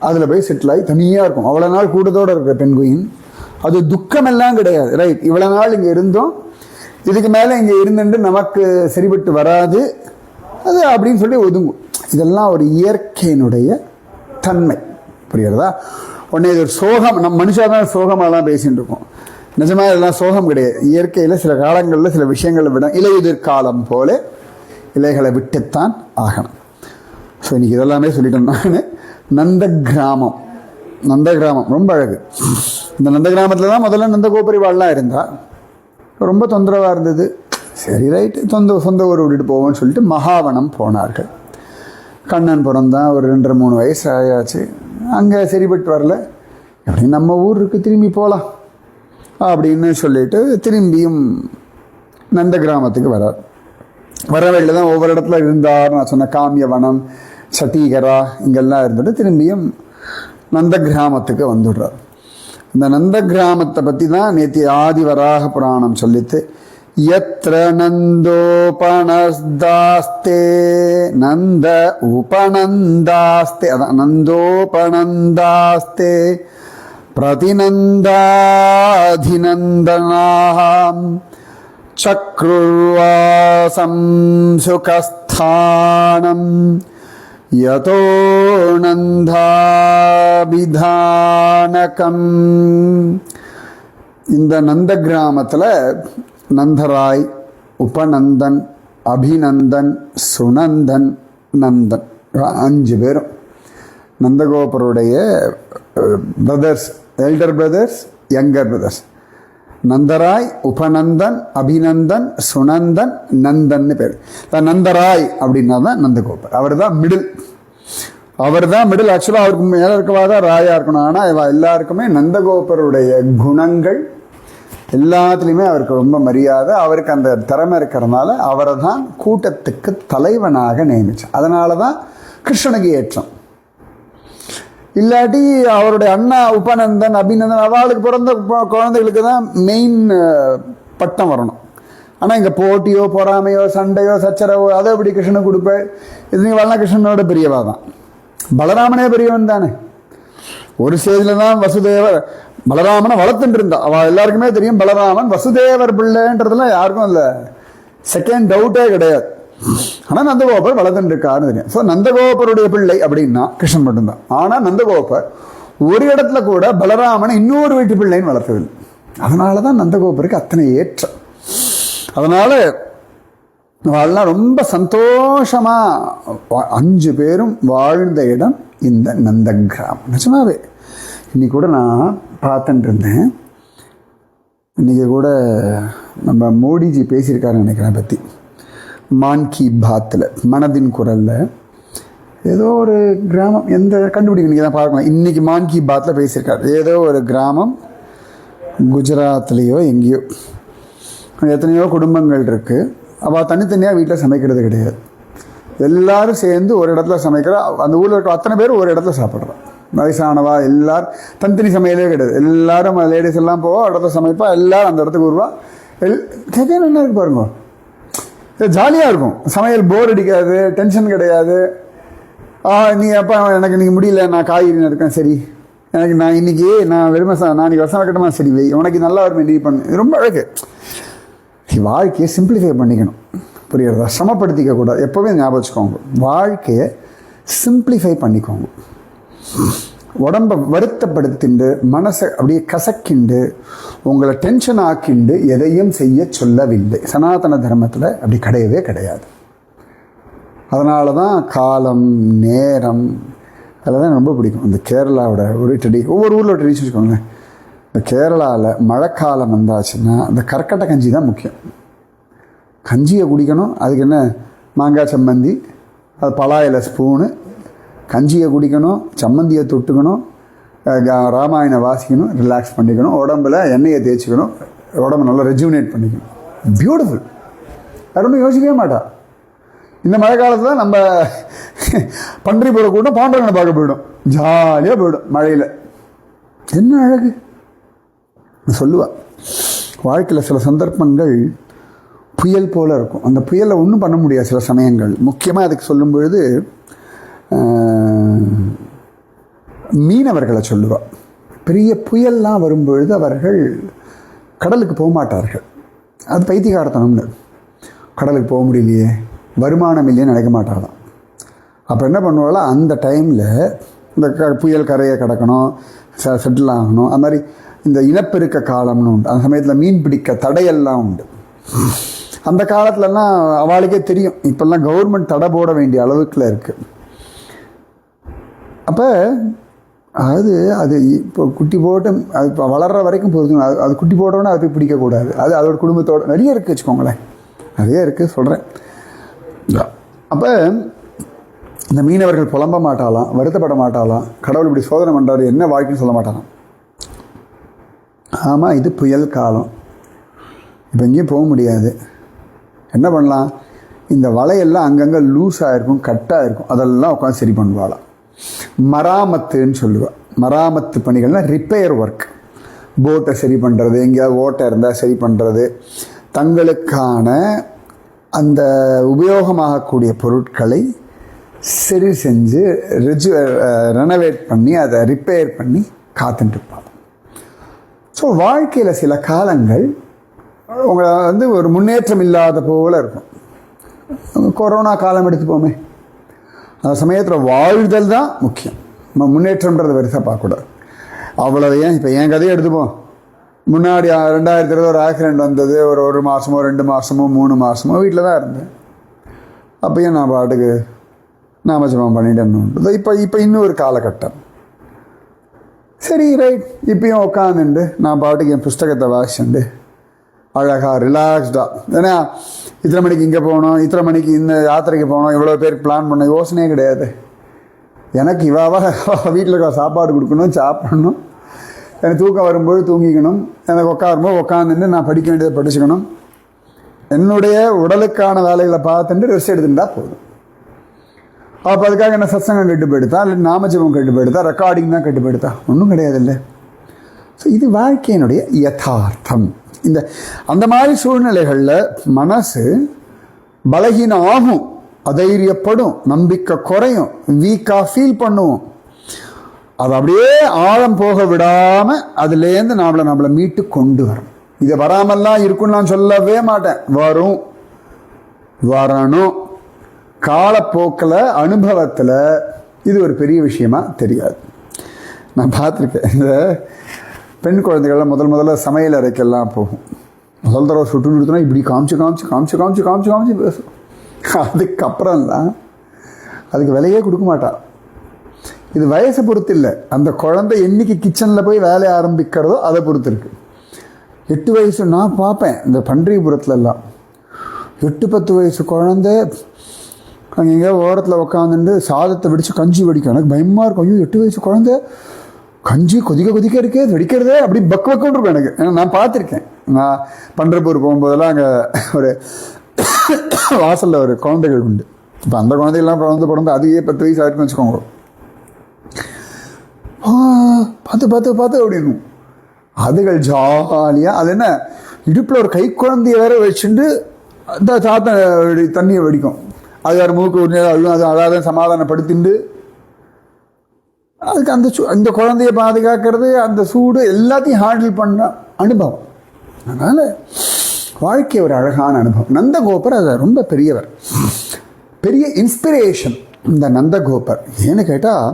அதில் போய் செட்டில் ஆகி தனியாக இருக்கும். அவ்வளோ நாள் கூட்டத்தோடு இருக்கிற பெண்குயின். அது துக்கமெல்லாம் கிடையாது. ரைட், இவ்வளோ நாள் இங்கே இருந்தோம், இதுக்கு மேலே இங்கே இருந்துட்டு நமக்கு சரிபட்டு வராது அது அப்படின்னு சொல்லி ஒதுங்கும். இதெல்லாம் ஒரு இயற்கையினுடைய தன்மை. புரியுறதா? உடனே இது ஒரு சோகம். நம்ம மனுஷாக தான் சோகமாகலாம் பேசிகிட்டு இருக்கோம். நிஜமாக இதெல்லாம் சோகம் கிடையாது. இயற்கையில் சில காலங்களில் சில விஷயங்களை விட இலையுதிர் காலம் போல இலைகளை விட்டுத்தான் ஆகணும். ஸோ இன்றைக்கி இதெல்லாமே சொல்லிட்டேன் நான். நந்தகிராமம் ரொம்ப அழகு. இந்த நந்தகிராமத்தில் தான் முதல்ல நந்தகோபரிவாள்லாம் இருந்தா. ரொம்ப தொந்தரவாக இருந்தது. சரி ரைட்டு, சொந்த ஊர் விட்டுட்டு போவோம்னு சொல்லிட்டு மகாவனம் போனார்கள். கண்ணன் பிறந்தான், ஒரு 2-3 வயசு ஆயாச்சு. அங்கே சரிபட்டு வரல, எப்படி நம்ம ஊருக்கு திரும்பி போகலாம் அப்படின்னு சொல்லிட்டு திரும்பியும் நந்த கிராமத்துக்கு வரார். வர வழியில் தான் ஒவ்வொரு இடத்துல இருந்தார். நான் சொன்ன காமியவனம், சட்டீகரா இங்கெல்லாம் இருந்துட்டு திரும்பியும் நந்த கிராமத்துக்கு வந்துடுறார். இந்த நந்த கிராமத்தை பற்றி தான் நேற்று ஆதி வராக புராணம் சொல்லித்து, யத்ர நந்தோபனஸ்தாஸ்தே நந்த உபநந்தாஸ்தே, அதான் நந்தோபநந்தாஸ்தே பிரதிநந்தாதிநந்தனாம் சக்ருர்வாசம் சுகஸ்தானம் யதோ நந்தாபிதானகம். இந்த நந்த கிராமத்தில் நந்தராய், உபநந்தன், அபிநந்தன், சுனந்தன், நந்தன் 5 பேரும் நந்தகோபருடைய brothers, elder brothers, younger brothers. Nandaray, Upanandan, Abhinandan, Sunandan, நந்தன்னு பேர். நந்தராய் அப்படின்னா தான் நந்தகோபர். அவர் தான் மிடில். ஆக்சுவலாக அவருக்கு மேலே இருக்கவா தான் ராயா இருக்கணும். ஆனால் இவ எல்லாருக்குமே நந்தகோபருடைய குணங்கள் எல்லாத்துலேயுமே அவருக்கு ரொம்ப மரியாதை. அவருக்கு அந்த திறமை இருக்கிறதுனால அவரை தான் கூட்டத்துக்கு தலைவனாக நியமிச்சார். அதனால தான் கிருஷ்ணனுக்கு ஏற்றம். இல்லாட்டி அவருடைய அண்ணா உபநந்தன், அபிநந்தன் அவளுக்கு பிறந்த குழந்தைகளுக்கு தான் மெயின் பட்டம் வரணும். ஆனால் இங்கே போட்டியோ பொறாமையோ சண்டையோ சச்சரவோ அதை எப்படி கிருஷ்ணனுக்கு கொடுப்பேன்? இது நீங்கள் வளர்னா கிருஷ்ணனோட பெரியவா தான். பலராமனே பெரியவன் தானே. ஒரு ஸ்டேஜில் தான் வசுதேவர் பலராமனை வளர்த்துட்டு இருந்தா. அவள் எல்லாருக்குமே தெரியும் பலராமன் வசுதேவர் பிள்ளைன்றதுலாம் யாருக்கும் இல்லை, செகண்ட் டவுட்டே கிடையாது. ஆனால் நந்தகோபர் வளர்த்துட்டு இருக்காருன்னு தெரியும். ஸோ நந்தகோபருடைய பிள்ளை அப்படின்னா கிருஷ்ணன் மட்டும்தான். ஆனால் நந்தகோபர் ஒரு இடத்துல கூட பலராமனை இன்னொரு வீட்டு பிள்ளைன்னு வளர்த்ததில்லை. அதனால தான் நந்தகோபருக்கு அத்தனை ஏற்றம். அதனால அவெல்லாம் ரொம்ப சந்தோஷமாக 5 பேரும் வாழ்ந்த இடம் இந்த நந்த கிராமம். நிஜமாவே இன்னைக்கு கூட நான் பார்த்துட்டு இருந்தேன். இன்றைக்கி கூட நம்ம மோடிஜி பேசியிருக்காருன்னு நினைக்கிறேன் பற்றி மான் கி பாத்தில், மனதின் குரலில். ஏதோ ஒரு கிராமம், எந்த கண்டுபிடிக்க நீங்கள் தான் பார்க்கலாம். இன்றைக்கி மான் கி பாத்தில் பேசியிருக்காரு. ஏதோ ஒரு கிராமம் குஜராத்லேயோ எங்கேயோ, எத்தனையோ குடும்பங்கள் இருக்குது. அவள் தனித்தனியாக வீட்டில் சமைக்கிறது கிடையாது. எல்லோரும் சேர்ந்து ஒரு இடத்துல சமைக்கிற, அந்த ஊரில் இருக்க அத்தனை பேர் ஒரு இடத்துல சாப்பிட்றோம். வயசானவா எல்லோரும் தனித்தனி சமையலே கிடையாது. எல்லோரும் லேடிஸ் எல்லாம் போவா, இடத்துல சமைப்பா, எல்லோரும் அந்த இடத்துக்கு வருவா. கேட்க என்ன இருக்கு பாருங்க, ஜாலியாக இருக்கும். சமையல் போர் அடிக்காது, டென்ஷன் கிடையாது. நீ அப்போ எனக்கு நீங்கள் முடியல, நான் காய்கறி இருக்கேன், சரி எனக்கு நான் இன்றைக்கி நான் வெறுமை நான் இன்றைக்கி வருஷம் வைக்கணுமா, சரி வை, உனக்கு நல்லா வருமே நீ பண்ணு. இது ரொம்ப அழகு. வாழ்க்கையை சிம்பிளிஃபை பண்ணிக்கணும், புரியுறதா? சமப்படுத்திக்க கூடாது. எப்போவே ஞாபகம் வச்சுக்கோங்க, வாழ்க்கையை சிம்பிளிஃபை பண்ணிக்கோங்க. உடம்பை வருத்தப்படுத்திண்டு, மனசை அப்படியே கசக்கிண்டு, உங்களை டென்ஷன் ஆக்கிண்டு எதையும் செய்ய சொல்லவில்லை. சனாதன தர்மத்தில் அப்படி கிடையவே கிடையாது. அதனால தான் காலம், நேரம், அதில் தான் ரொம்ப பிடிக்கும். இந்த கேரளாவோட ஒரு ஒவ்வொரு ஊரில் ஒரு ட்ரெடிஷன் வச்சுக்கோங்க. இந்த கேரளாவில் மழைக்காலம் வந்தாச்சுன்னா அந்த கற்கட்டை கஞ்சி தான் முக்கியம். கஞ்சியை குடிக்கணும். அதுக்கு என்ன, மாங்காய் சம்மந்தி, அது பலாயில ஸ்பூனு, கஞ்சியை குடிக்கணும், சம்மந்தியை தொட்டுக்கணும், ராமாயணம் வாசிக்கணும், ரிலாக்ஸ் பண்ணிக்கணும், உடம்புல எண்ணெயை தேய்ச்சிக்கணும், உடம்பு நல்லா ரெஜுவினேட் பண்ணிக்கணும். பியூட்டிஃபுல். அது ஒன்றும் யோசிக்கவே மாட்டா. இந்த மழை காலத்தில் நம்ம பன்றி போகிற கூட்டம் பாண்டவனை பார்க்க போயிடும், ஜாலியாக போயிடும் மழையில். என்ன அழகு சொல்லுவா. வாழ்க்கையில் சில சந்தர்ப்பங்கள் புயல் போல் இருக்கும். அந்த புயலை ஒன்றும் பண்ண முடியாது சில சமயங்கள். முக்கியமாக அதுக்கு சொல்லும் பொழுது மீனவர்களை சொல்லுவாள். பெரிய புயல்லாம் வரும்பொழுது அவர்கள் கடலுக்கு போக மாட்டார்கள். அது பைத்தியகாரத்தனம்னு. கடலுக்கு போக முடியலையே, வருமானம் இல்லைன்னு நினைக்க மாட்டாளாம். அப்போ என்ன பண்ணுவாளா, அந்த டைமில் இந்த புயல் கரையை கடக்கணும், செட்டில் ஆகணும். அது மாதிரி இந்த இனப்பெருக்க காலம்னு உண்டு. அந்த சமயத்தில் மீன் பிடிக்க தடையெல்லாம் உண்டு. அந்த காலத்துலலாம் அவளுக்கே தெரியும், இப்போல்லாம் கவர்மெண்ட் தடை போட வேண்டிய அளவுக்குள்ள இருக்குது. அப்போ அது இப்போ குட்டி போட்டு அது இப்போ வளர்கிற வரைக்கும் போதும். அது குட்டி போட்டோன்னே அது போய் பிடிக்கக்கூடாது. அது அதோட குடும்பத்தோடு நிறைய இருக்குது வச்சுக்கோங்களேன், நிறைய இருக்குது சொல்கிறேன். அப்போ இந்த மீனவர்கள் புலம்ப மாட்டாலாம், வருத்தப்பட மாட்டாலாம். கடவுள் இப்படி சோதனை பண்ணுறாரு, என்ன வாழ்க்கைன்னு சொல்ல மாட்டாலாம். ஆமாம், இது புயல் காலம், இப்போ எங்கேயும் போக முடியாது, என்ன பண்ணலாம், இந்த வலையெல்லாம் அங்கங்கே லூஸ் ஆகிருக்கும், கட்டாக இருக்கும், அதெல்லாம் உட்காந்து சரி பண்ணுவாளாம். மராமத்துன்னு சொல்லுவாள். மராமத்து பணிகள்னால் ரிப்பேர் ஒர்க். போட்டை சரி பண்ணுறது, எங்கேயாவது ஓட்டை இருந்தால் சரி பண்ணுறது, தங்களுக்கான அந்த உபயோகமாகக்கூடிய பொருட்களை சரி செஞ்சு ரெனோவேட் பண்ணி அதை ரிப்பேர் பண்ணி காத்துட்டுருப்பாங்க. ஸோ வாழ்க்கையில் சில காலங்கள் உங்களை ஒரு முன்னேற்றம் இல்லாத போல் இருக்கும். கொரோனா காலம் எடுத்துப்போமே, அந்த சமயத்தில் வாழ்தல் தான் முக்கியம். நம்ம முன்னேற்றம்ன்றதை பெருசாக பார்க்கக்கூடாது. அவ்வளோ ஏன் இப்போ என் கதையை எடுத்துப்போம். முன்னாடி 2020 ஒரு ஆக்சிடெண்ட் வந்தது. ஒரு மாதமோ 2 மாதமோ 3 மாதமோ வீட்டில் தான் இருந்தேன். அப்பயும் நான் பாட்டுக்கு நாமஜபம் பண்ணிட்டேன்னு. இப்போ இன்னும் ஒரு காலகட்டம், சரி ரைட், இப்பயும் உட்காந்துண்டு நான் பாட்டுக்கு என் புஸ்தகத்தை வாசிச்சுண்டு அழகாக ரிலாக்ஸ்டாக. ஏன்னா இத்தனை மணிக்கு இங்கே போகணும், இத்தனை மணிக்கு இந்த யாத்திரைக்கு போகணும், இவ்வளோ பேருக்கு பிளான் பண்ண யோசனையே கிடையாது. எனக்கு வீட்டில் இருக்க சாப்பாடு கொடுக்கணும், சாப்பிடணும், எனக்கு தூக்கம் வரும்போது தூங்கிக்கணும், எனக்கு உட்காரும்போது உட்காந்துட்டு நான் படிக்க வேண்டியதை படிச்சுக்கணும், என்னுடைய உடலுக்கான வேலைகளை பார்த்துட்டு ரெஸ்ட் எடுத்துட்டா போதும். அப்போ அதுக்காக என்ன சத்சங்கம் கெட்டு போயிடுதா, இல்லை நாமஜபம் கெட்டு போயிடுதா, ரெக்கார்டிங் தான் கெட்டு போயிடுதா? ஒன்றும் கிடையாது இல்லை. ஸோ இது வாழ்க்கையினுடைய யதார்த்தம். அந்த மாதிரி சூழ்நிலைகளில் மனசு பலகீனம் ஆகும், அதைரியப்படும், நம்பிக்கை குறையும், வீக்காக ஃபீல் பண்ணுவோம். அது அப்படியே ஆழம் போக விடாமல் அதுலேருந்து நம்மளை மீட்டு கொண்டு வரும். இதை வராமல்லாம் இருக்குன்னு நான் சொல்லவே மாட்டேன், வரணும். காலப்போக்கில் அனுபவத்தில் இது ஒரு பெரிய விஷயமா தெரியாது. நான் பார்த்துருக்கேன், இந்த பெண் குழந்தைகள்லாம் முதல்ல சமையல் அறைக்கெல்லாம் போகும். முதல் தடவை சுட்டு நிறுத்தினா இப்படி காமிச்சு பேசும். அதுக்கப்புறம் தான் அதுக்கு விலையே கொடுக்க மாட்டான். இது வயசை பொறுத்து இல்லை, அந்த குழந்தை என்னைக்கு கிச்சனில் போய் வேலையை ஆரம்பிக்கிறதோ அதை பொறுத்து இருக்குது. 8 வயசு நான் பார்ப்பேன் இந்த பன்றிபுரத்துலலாம் 8-10 வயசு குழந்தை அங்கே எங்கேயோ ஓரத்தில் உட்காந்துட்டு சாதத்தை வெடித்து கஞ்சி வெடிக்கும். எனக்கு பயமாக இருக்கும். ஐயோ 8 வயசு குழந்தை கஞ்சி கொதிக்க இருக்கே வெடிக்கிறதே அப்படி பக்குன்னு இருக்கும் எனக்கு. ஏன்னா நான் பார்த்துருக்கேன். நான் பண்டர்பூர் போகும்போதெல்லாம் அங்கே ஒரு வாசலில் ஒரு குழந்தைகள் உண்டு. இப்போ அந்த குழந்தைகள்லாம் குழந்தை பிறந்து அதுவே 10 வயசு ஆயிருக்குன்னு வச்சுக்கோங்க. பார்த்து அப்படின்னு அதுகள் ஜாலியாக அது என்ன இடுப்பில் ஒரு கை குழந்தைய வேற வச்சுட்டு அந்த சாத்த தண்ணியை வெடிக்கும். அது வேறு மூக்கு அழுவும். அது அதாவது சமாதானப்படுத்திண்டு அதுக்கு அந்த குழந்தைய பாதுகாக்கிறது அந்த சூடு எல்லாத்தையும் ஹேண்டில் பண்ண அனுபவம். அதனால் வாழ்க்கை ஒரு அழகான அனுபவம். நந்தகோபர் அதை ரொம்ப பெரியவர், பெரிய இன்ஸ்பிரேஷன் இந்த நந்தகோபர். ஏன்னு கேட்டால்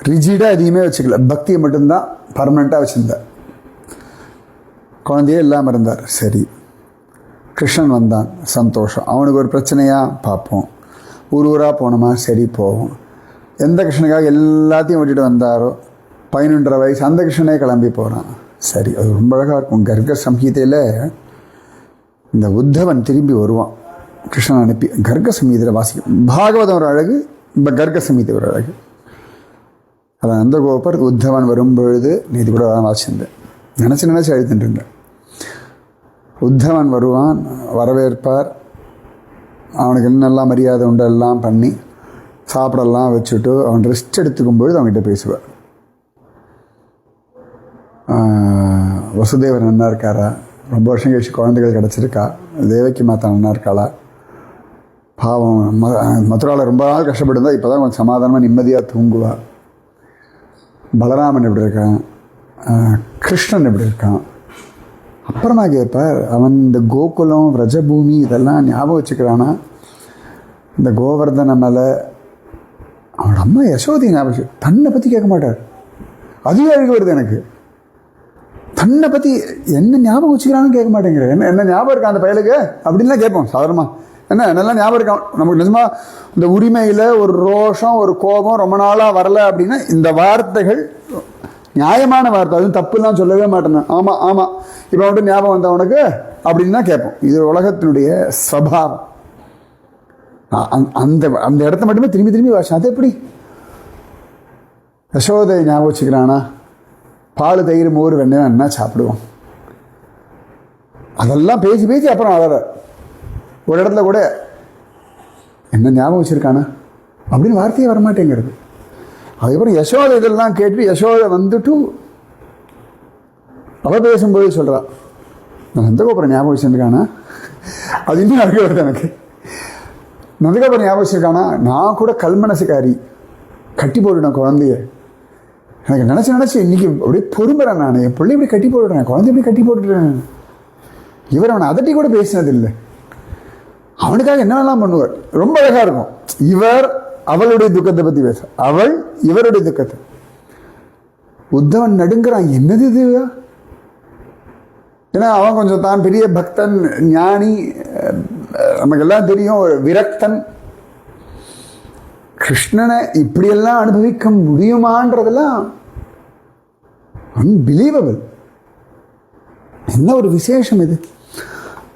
ரிஜிடாக எதையுமே வச்சுக்கல, பக்தியை மட்டும்தான் பர்மனெண்ட்டாக வச்சுருந்தார். குழந்தையே இல்லாமல் இருந்தார். சரி, கிருஷ்ணன் வந்தான், சந்தோஷம். அவனுக்கு ஒரு பிரச்சனையாக பார்ப்போம். ஊராக போனோமா, சரி போவோம். எந்த கிருஷ்ணனுக்காக எல்லாத்தையும் விட்டுட்டு வந்தாரோ 11.5 வயசு அந்த கிருஷ்ணனே கிளம்பி போகிறான். சரி, அது ரொம்ப அழகாக இருக்கும். கர்க சம்ஹீதையில் இந்த உத்தவன் திரும்பி வருவான் கிருஷ்ணன் அனுப்பி. கர்க சம்ஹீதையில் வாசிக்கும். பாகவதம் ஒரு அழகு, இப்போ கர்க சம்ஹீதை ஒரு அழகு. அதான் நந்தகோபர் உத்தவன் வரும்பொழுது நீதி கூட வாசிந்தேன். நினச்சி எழுதிட்டுருந்தேன். உத்தவன் வருவான், வரவேற்பார். அவனுக்கு என்னெல்லாம் மரியாதை உண்டு எல்லாம் பண்ணி சாப்பிடலாம் வச்சுட்டு அவன் ரெஸ்ட் எடுத்துக்கும் பொழுது அவன்கிட்ட பேசுவார். வசுதேவர் நன்னா இருக்காரா, ரொம்ப வருஷம் கழிச்சு குழந்தைகள் கிடச்சிருக்கா, தேவகி மாதா நன்னா இருக்காளா, பாவம் மதுராவில் ரொம்ப நாள் கஷ்டப்பட்டு இப்போ தான் கொஞ்சம் சமாதானமாக நிம்மதியாக தூங்குவா, பலராமன் எப்படி இருக்கான், கிருஷ்ணன் எப்படி இருக்கான். அப்புறமா கேட்பார், அவன் இந்த கோகுலம் விரஜபூமி இதெல்லாம் ஞாபகம் வச்சுக்கிறானா, இந்த கோவர்தன மலை, அவனோட அம்மா யசோதி ஞாபகம். தன்னை பற்றி கேட்க மாட்டார். அதுவே அழுக வருது எனக்கு. தன்னை பற்றி என்ன ஞாபகம் வச்சுக்கிறான்னு கேட்க மாட்டேங்கிற. என்ன ஞாபகம் இருக்கா அந்த பயலுக்கு அப்படின்லாம் கேட்போம் சாதாரணமாக. என்னெல்லாம் ஞாபகம் இருக்கான் நமக்கு. நிஜமாக இந்த உரிமையில் ஒரு ரோஷம் ஒரு கோபம் ரொம்ப நாளாக வரலை அப்படின்னா இந்த வார்த்தைகள் நியாயமான வார்த்தை, அதுவும் தப்புலாம் சொல்லவே மாட்டேன். ஆமாம் இப்போ மட்டும் ஞாபகம் வந்த உனக்கு அப்படின்னு தான் கேட்போம். இது உலகத்தினுடைய ஸ்வபாவம். அந்த அந்த இடத்த மட்டுமே திரும்பி வாசம். அது எப்படி யசோதை ஞாபகம் வச்சுக்கிறானா, பால் தயிர் மோர் வெண்ணெய் என்ன சாப்பிடுவோம், அதெல்லாம் பேசி அப்புறம் வளர ஒரு இடத்துல கூட என்ன ஞாபகம் வச்சுருக்கானா அப்படின்னு வார்த்தையே வரமாட்டேங்கிறது. அதுக்கப்புறம் யசோதை இதெல்லாம் கேட்டு யசோதை வந்துட்டு அவ பேசும்போது சொல்கிறா, நந்தகோபுரம் ஞாபகம் வச்சுருக்கானா, அது இன்னும் அழகு வருது எனக்கு. நந்தகோபுரம் ஞாபகம் வச்சுருக்கானா, நான் கூட கல்மனசுக்காரி, கட்டி போட்டுட்டேன் குழந்தைய. எனக்கு நினச்சி இன்றைக்கி அப்படியே பொறுமைறேன். நான் என் பிள்ளை இப்படி கட்டி போட்டுட்டேன், குழந்தை இப்படி கட்டி போட்டுட்டேன். இவர் அவனை அதட்டி கூட பேசினதில்லை. அவனுக்காக என்னெல்லாம் பண்ணுவார். ரொம்ப அழகாக இருக்கும். இவர் அவளுடைய துக்கத்தை பற்றி பேச, அவள் இவருடைய துக்கத்தை. உத்தவன் நடுங்கிறான், என்னது இது? ஏன்னா அவன் கொஞ்சம் தான் பெரிய பக்தன், ஞானி, நமக்கெல்லாம் தெரியும், ஒரு விரக்தன். கிருஷ்ணனை இப்படியெல்லாம் அனுபவிக்க முடியுமான்றதெல்லாம் அன்பிலீவபிள். என்ன ஒரு விசேஷம் இது.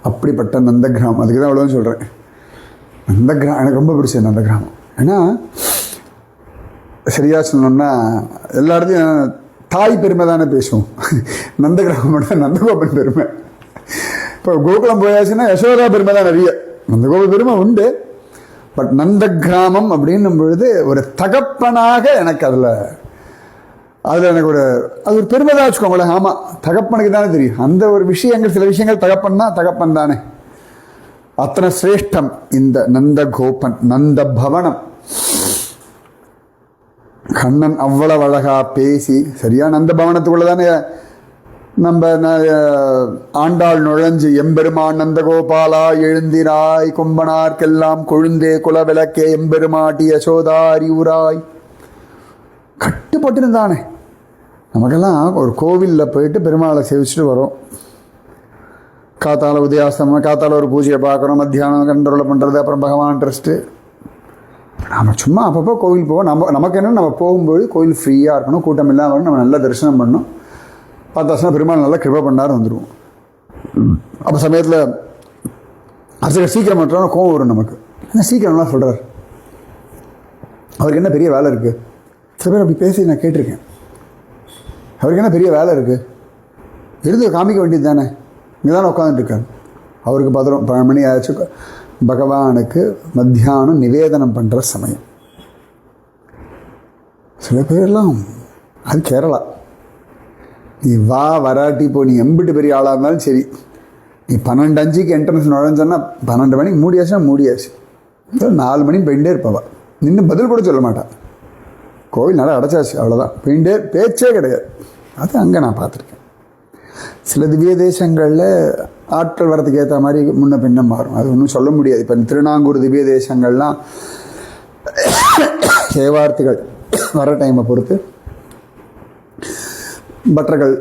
அப்படிப்பட்ட நந்த கிராமம். அதுக்கு தான் அவ்வளோன்னு சொல்கிறேன். நந்த கிராமம் எனக்கு ரொம்ப பிடிச்சது. நந்த கிராமம் ஏன்னா சரியாக சொல்லணும்னா எல்லா இடத்துலையும் தாய் பெருமை தானே பேசுவோம். நந்த கிராமம் நந்தகோபன் பெருமை. இப்போ கோகுலம் போயாச்சுன்னா யசோதா பெருமை தான் நிறைய. நந்தகோபன் பெருமை உண்டு. பட் நந்த கிராமம் அப்படின்னும் பொழுது ஒரு தகப்பனாக எனக்கு அதில் எனக்கு அது ஒரு பெருமை தான் வச்சுக்கோங்களேன். ஆமாம், தகப்பனுக்கு தானே தெரியும் அந்த ஒரு விஷயங்கள். சில விஷயங்கள் தகப்பன்னா தகப்பன் தானே. அத்தனை சிரேஷ்டம் இந்த நந்த கோபன். நந்த பவனம். கண்ணன் அவ்வளவு அழகா பேசி சரியா நந்த பவனத்துக்குள்ள தானே நம்ம ஆண்டாள் நுழைஞ்சு, எம்பெருமான் நந்தகோபாலா எழுந்திராய் கொம்பனார்க்கெல்லாம் கொழுந்தே குலவிளக்கே எம்பெருமாட்டி யசோதாரி ஊராய் கட்டுப்பட்டுருந்தானே. நமக்கெல்லாம் ஒரு கோவிலில் போயிட்டு பெருமாளை சேவிச்சுட்டு வரோம். காத்தால உதயாஸ்தமம், காத்தால ஒரு பூஜையை பார்க்குறோம், மத்தியானம் கண்ட்ரோலை பண்ணுறது, அப்புறம் பகவான் ட்ரஸ்ட்டு. நம்ம சும்மா அப்பப்போ கோவில் போவோம். நமக்கு என்ன, நம்ம போகும்போது கோவில் ஃப்ரீயாக இருக்கணும், கூட்டம் இல்லாமல் நம்ம நல்லா தரிசனம் பண்ணணும். பார்த்தாச்சுன்னா பெருமாள் நல்லா கிருபை பண்ணாரு வந்துடுவோம். அப்போ சமயத்தில் அர்ச்சகர் சீக்கிரம் பண்ணுறோன்னா கோவம் வரும் நமக்கு. என்ன சீக்கிரம்லாம் சொல்கிறார், அவருக்கு என்ன பெரிய வேலை இருக்குது? சில பேர் அப்படி பேசி நான் கேட்டிருக்கேன். அவருக்கு என்ன பெரிய வேலை இருக்குது, இருந்து காமிக்க வேண்டியது தானே, இங்கே தானே உட்காந்துட்டுருக்காரு. அவருக்கு 12 மணி ஆச்சு, பகவானுக்கு மத்தியானம் நிவேதனம் பண்ணுற சமயம். சில பேர்லாம் அது கேரளா, நீ வராட்டி இப்போ நீ எம்பிட்டு பெரிய ஆளாக இருந்தாலும் சரி, நீ 12:05 என்ட்ரன்ஸ் நுழைஞ்சோன்னா 12 மணிக்கு மூடியாச்சுன்னா மூடியாச்சு, 4 மணிக்கு போயிட்டே இருப்பவா, நின்று பதில் கூட சொல்ல மாட்டான். கோவில் நல்லா அடைச்சாச்சு அவ்வளோதான், போயிட்டே, பேச்சே கிடையாது. அது அங்கே நான் பார்த்துருக்கேன். சில திவ்ய தேசங்களில் ஆட்கள் வரதுக்கு ஏற்ற மாதிரி முன்ன பின்ன மாறும், அது ஒன்றும் சொல்ல முடியாது. இப்போ திருநாங்கூர் திவ்ய தேசங்கள்லாம் சேவார்த்திகள் வர டைமை பொறுத்து பட்டர்கள்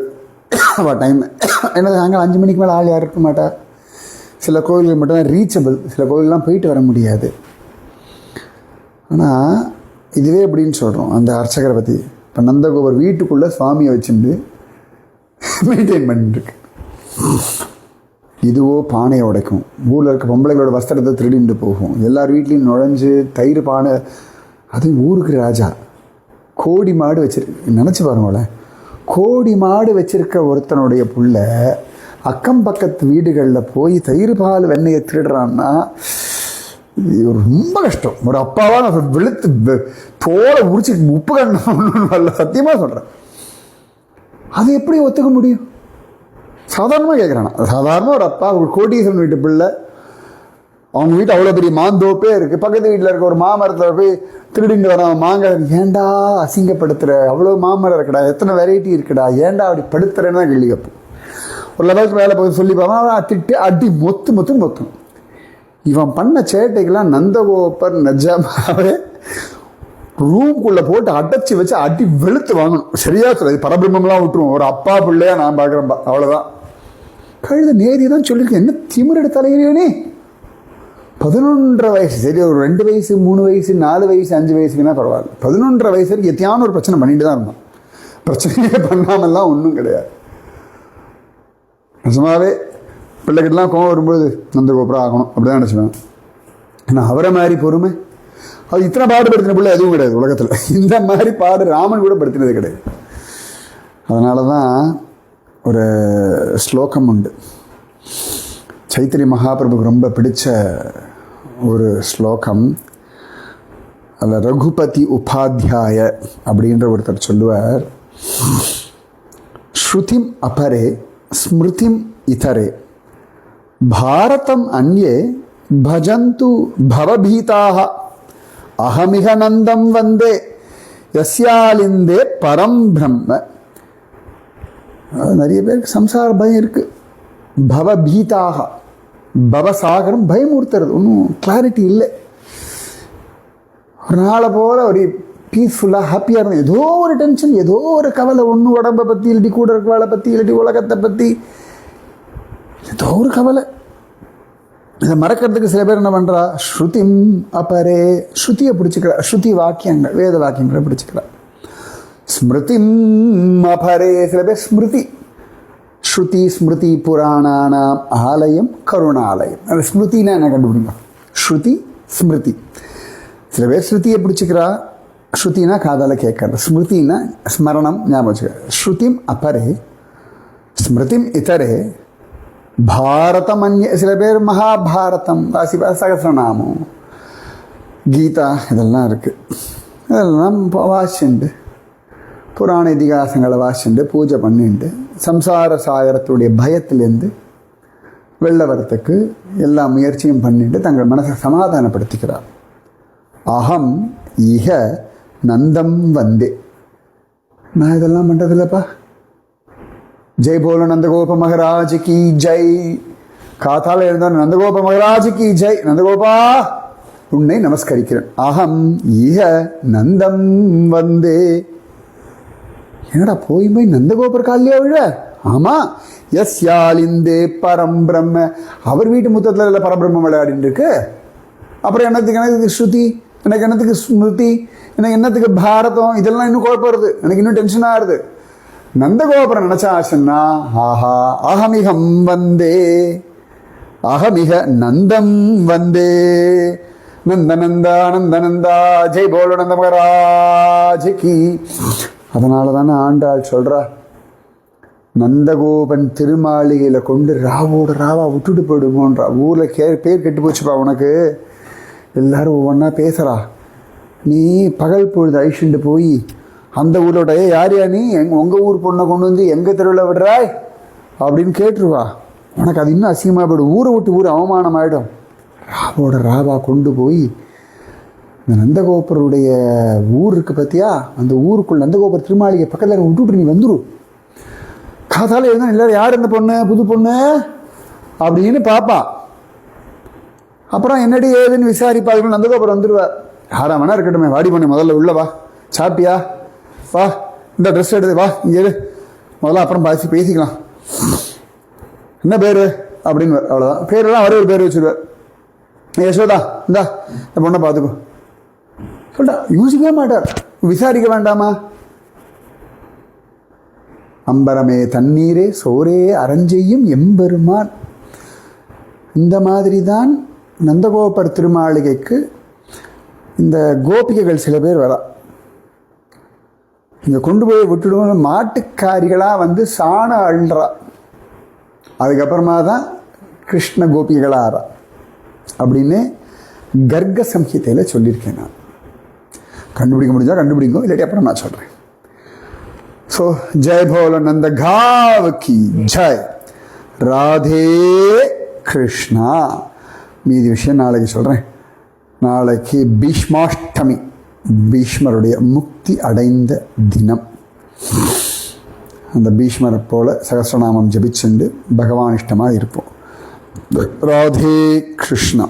டைம் என்ன, நாங்கள் 5 மணிக்கு மேலே ஆள் யாரும் இருக்க மாட்டா. சில கோவில்கள் மட்டும்தான் ரீச்சபிள், சில கோவிலெலாம் போயிட்டு வர முடியாது. ஆனால் இதுவே எப்படின்னு சொல்கிறோம் அந்த அர்ச்சகரை பற்றி. இப்போ நந்தகோபர் வீட்டுக்குள்ளே சுவாமியை வச்சுட்டு மெயின்டைன் பண்ணிட்டுருக்கு. இதுவோ பானையை உடைக்கும், ஊரில் இருக்க பொம்பளைகளோட வஸ்திரத்தை திருடிட்டு போகும், எல்லார் வீட்லேயும் நுழைஞ்சு தயிர் பானை. அது ஊருக்கு ராஜா, கோடி மாடு வச்சிருக்கு. நினச்சி பாருங்களேன், கோடி மாடு வச்சிருக்க ஒருத்தனுடைய புள்ள அக்கம் பக்கத்து வீடுகளில் போய் தயிர் பால் வெண்ணெயை திருடுறான்னா ரொம்ப கஷ்டம். ஒரு அப்பாவா நான் வெளுத்து தோலை உரிச்சு உப்பு கண்ண சத்தியமாக சொல்கிறேன். அது எப்படி ஒத்துக்க முடியும்? சாதாரணமாக கேட்குறானா, சாதாரண ஒரு அப்பா, ஒரு கோட்டீஸ்வரன் வீட்டு பிள்ளை, அவங்க வீட்டு அவ்வளோ பெரிய மாந்தோப்பே இருக்குது, பக்கத்து வீட்டில் இருக்க ஒரு மாமரத்தில் போய் திருடிட்டு வரான் மாங்காய். ஏண்டா அசிங்கப்படுத்துகிற, அவ்வளோ மாமரம் இருக்குடா, எத்தனை வெரைட்டி இருக்குடா, ஏண்டா அப்படி படுத்துறேன்னு தான் கேள்வி கேட்போம். ஒரு லெவலுக்கு மேலே போய் சொல்லி பார்ப்பான், திட்டு அடி மொத்தும். இவன் பண்ண சேட்டைக்கெல்லாம் நந்தகோபர் நிஜமாவே ரூம்குள்ளே போட்டு அடைச்சி வச்சு அடி வெளுத்து வாங்கணும். சரியா சொல்ல, பரபிரம்மெலாம் விட்டுருவோம். ஒரு அப்பா பிள்ளையா நான் பார்க்குறேன்பா, அவ்வளோதான். கழுத நேரி தான் சொல்லியிருக்கேன், என்ன திமிரெடு தலைவனே. 11.5 வயசு, சரி ஒரு 2 வயசு 3 வயசு 4 வயசு 5 வயசுக்குன்னா பரவாயில்ல. 11.5 வயசு வரைக்கும் எத்தையான ஒரு பிரச்சனை பண்ணிட்டு தான் இருந்தான். பிரச்சனையே பண்ணாமல்லாம் ஒன்றும் கிடையாது. நிஜமாவே பிள்ளைகிட்டலாம் கோவம் வரும்போது நந்தகோபுரம் ஆகணும் அப்படி தான் நினச்சிவேன். ஏன்னா அவரை மாதிரி பொறுமை, அது இத்தனை பாடுபடுத்தின பிள்ளை எதுவும் கிடையாது உலகத்தில். இந்த மாதிரி பாடு ராமன் கூட படுத்தினது கிடையாது. அதனால தான் ஒரு ஸ்லோகம் உண்டு, சைத்திரி மகாபிரபுக்கு ரொம்ப பிடிச்ச ஒரு ஸ்லோகம். அதில் ரகுபதி உபாத்தியாய அப்படின்ற ஒருத்தர் சொல்லுவார், ஸ்ருதிம் அபரே ஸ்மிருதிம் இதரே பாரதம் அன்யே பஜந்து பவபீதாக அகமிக நந்தம் வந்தே யஸ்யாலிந்தே பரம் பிரம்ம. நிறைய பேருக்கு சம்சார பயம் இருக்கு. பவபீதாக, பவசாகரம் பயமுறுத்துறது, ஒன்றும் கிளாரிட்டி இல்லை. ஒரு நாளை போல் ஒரு பீஸ்ஃபுல்லாக ஹாப்பியாக இருந்தது, ஏதோ ஒரு டென்ஷன், ஏதோ ஒரு கவலை, ஒன்று உடம்பை பற்றி, இல்லாட்டி கூட இருக்கவாளை பற்றி, இல்லாட்டி உலகத்தை பற்றி ஏதோ ஒரு கவலை. இதை மறக்கிறதுக்கு சில பேர் என்ன பண்ணுறா, ஸ்ருதிம் அபரே, ஸ்ருதியை பிடிச்சிக்கிறா, ஸ்ருதி வாக்கியங்கள் வேத வாக்கியங்களை பிடிச்சிக்கிறா. ஸ்மிருதிம் அபரே, சில பேர் ஸ்மிருதி, ஸ்ருதி ஸ்மிருதி புராணானாம் ஆலயம் கருணாலயம். அது ஸ்மிருதினா என்ன கண்டுபிடிங்க, ஸ்ருதி ஸ்மிருதி. சில பேர் ஸ்ருதியை பிடிச்சிக்கிறா, ஸ்ருதினா காதால கேட்கறது, ஸ்மிருதினா ஸ்மரணம் ஞாபகம் வச்சுக்க. ஸ்ருதிம் அபரே ஸ்மிருதிம் இதரே பாரதம் அந்நிய. சில பேர் மகாபாரதம் வாசிப்பா, சகசிரநாமம், கீதா இதெல்லாம் இருக்குது. இதெல்லாம் வாசிண்டு புராண இதிகாசங்களை வாசிண்டு பூஜை பண்ணிண்டு சம்சார சாகரத்துடைய பயத்திலேருந்து வெளில வரத்துக்கு எல்லா முயற்சியும் பண்ணிட்டு தங்கள் மனசை சமாதானப்படுத்திக்கிறார். அகம் இஹ நந்தம் வந்தே. நான் இதெல்லாம் பண்ணுறதில்லப்பா. ஜெய் போல நந்தகோப மகராஜ் கி ஜெய். காத்தால இருந்தால் நந்தகோப மகராஜ் கி ஜெய். நந்தகோபா உன்னை நமஸ்கரிக்கிறேன். அகம் இஹ நந்தம் வந்தே. என்னடா போய் நந்தகோபர் காலியா விழ? ஆமா, எஸ் யாலிந்தே பரம் பிரம்ம. அவர் வீட்டு முத்தத்தில் இல்லை பரபிரம்ம விளையாடிட்டு இருக்கு. அப்புறம் என்னத்துக்கு ஸ்ருதி, எனக்கு என்னத்துக்கு ஸ்மிருதி, எனக்கு என்னத்துக்கு பாரதம், இதெல்லாம் இன்னும் குழப்பம் வருது, எனக்கு இன்னும் டென்ஷன் ஆகுது. நந்தகோபுரம் நினைச்சாச்சுன்னா ஆஹா அகமிகம் வந்தே அகமிக நந்தம் வந்தே நந்த நந்தா நந்த நந்தா ஜெய் போலோ நந்த மகராஜிக்கு. அதனால தானே ஆண்டாள் சொல்றா, நந்தகோபன் திருமாளிகையில் கொண்டு ராவோட ராவா விட்டுட்டு போயிடுமோன்றா. ஊரில் பேர் கெட்டு போச்சுப்பா உனக்கு, எல்லாரும் ஒவ்வொன்றா பேசுகிறா. நீ பகல் பொழுது அழிச்சுட்டு போய் அந்த ஊரோட யார் யா நீ உங்கள் ஊர் பொண்ணை கொண்டு வந்து எங்கள் தெருவில் விடுறாய் அப்படின்னு கேட்டுருவா. உனக்கு அது இன்னும் அசிங்கமாக போய்டும், ஊரை விட்டு ஊர் அவமானம் ஆகிடும். ராவோட ராவா கொண்டு போய் இந்த நந்தகோபருடைய ஊர் இருக்குது பார்த்தியா, அந்த ஊருக்குள்ள நந்தகோபுர திருமாளிகை பக்கத்தில் விட்டுட்டு நீ வந்துடும். காதால் எழுந்தா எல்லாரும் யார் இந்த பொண்ணு புது பொண்ணு அப்படின்னு பாப்பா. அப்புறம் என்னடி ஏதுன்னு விசாரிப்பா. நந்தகோபுரம் வந்துடுவார். யாரா வேணா இருக்கட்டுமே, வாடி பண்ணு முதல்ல உள்ள வா, சாப்பிட்டியா, வா இந்த ட்ரெஸ் எடுத்து வா இங்கே முதல்ல, அப்புறம் பேசிக்கலாம், என்ன பேர் அப்படின்னு. அவ்வளோதான், பேரெல்லாம் அவரே ஒரு பேர் வச்சுருவார். யசோதா இந்தா இந்த பொண்ணை பார்த்துக்கோ சொல்லிட்டா. யோசிக்கவே மாட்டார், விசாரிக்க வேண்டாமா. அம்பரமே தண்ணீரே சோரே அரஞ்செய்யும் எம்பெருமான். இந்த மாதிரி தான் நந்தகோபர் திருமாளிகைக்கு இந்த கோபிகைகள் சில பேர் வரா. இங்கே கொண்டு போய் விட்டுடுவோம், மாட்டுக்காரிகளாக வந்து சாண அழுறா. அதுக்கப்புறமா தான் கிருஷ்ண கோபிகைகளாக ஆறா அப்படின்னு கர்க சம்ஹிதையில் சொல்லியிருக்கேன். நான் கண்டுபிடிக்க முடிஞ்சால் கண்டுபிடிக்கும், இல்லாட்டி அப்புறம் நான் சொல்கிறேன். ஸோ ஜெய் போல நந்த காவ் கி ஜெய், ராதே கிருஷ்ணா. மீதி விஷயம் நாளைக்கு சொல்கிறேன். நாளைக்கு பீஷ்மாஷ்டமி, பீஷ்மருடைய முக்தி அடைந்த தினம். அந்த பீஷ்மரை போல சகஸ்ரநாமம் ஜபிச்சுண்டு பகவான் இஷ்டமாக இருப்போம். ராதே கிருஷ்ணா,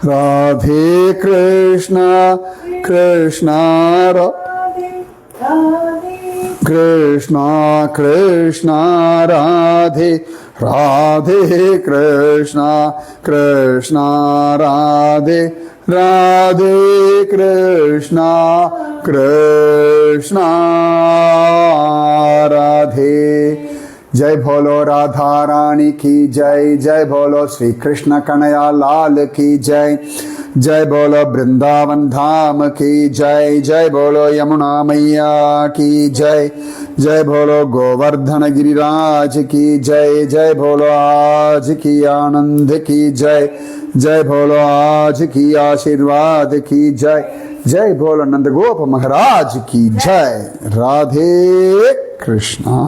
ராதே கிருஷ்ணா, கிருஷ்ணா கிருஷ்ணா கிருஷ்ணா ராதே, ராதே கிருஷ்ணா, கிருஷ்ணா ராதே, ராதே கிருஷ்ணா, கிருஷ்ணா ராதே. जय बोलो राधा रानी की जय, जय बोलो श्री कृष्ण कन्हैया लाल की जय, जय बोलो वृंदावन धाम की जय, जय बोलो यमुना मैया की जय, जय बोलो गोवर्धन गिरिराज की जय, जय बोलो आज की आनंद की जय, जय बोलो आज की आशीर्वाद की जय, जय बोलो नंदगोप महाराज की जय. राधे कृष्णा.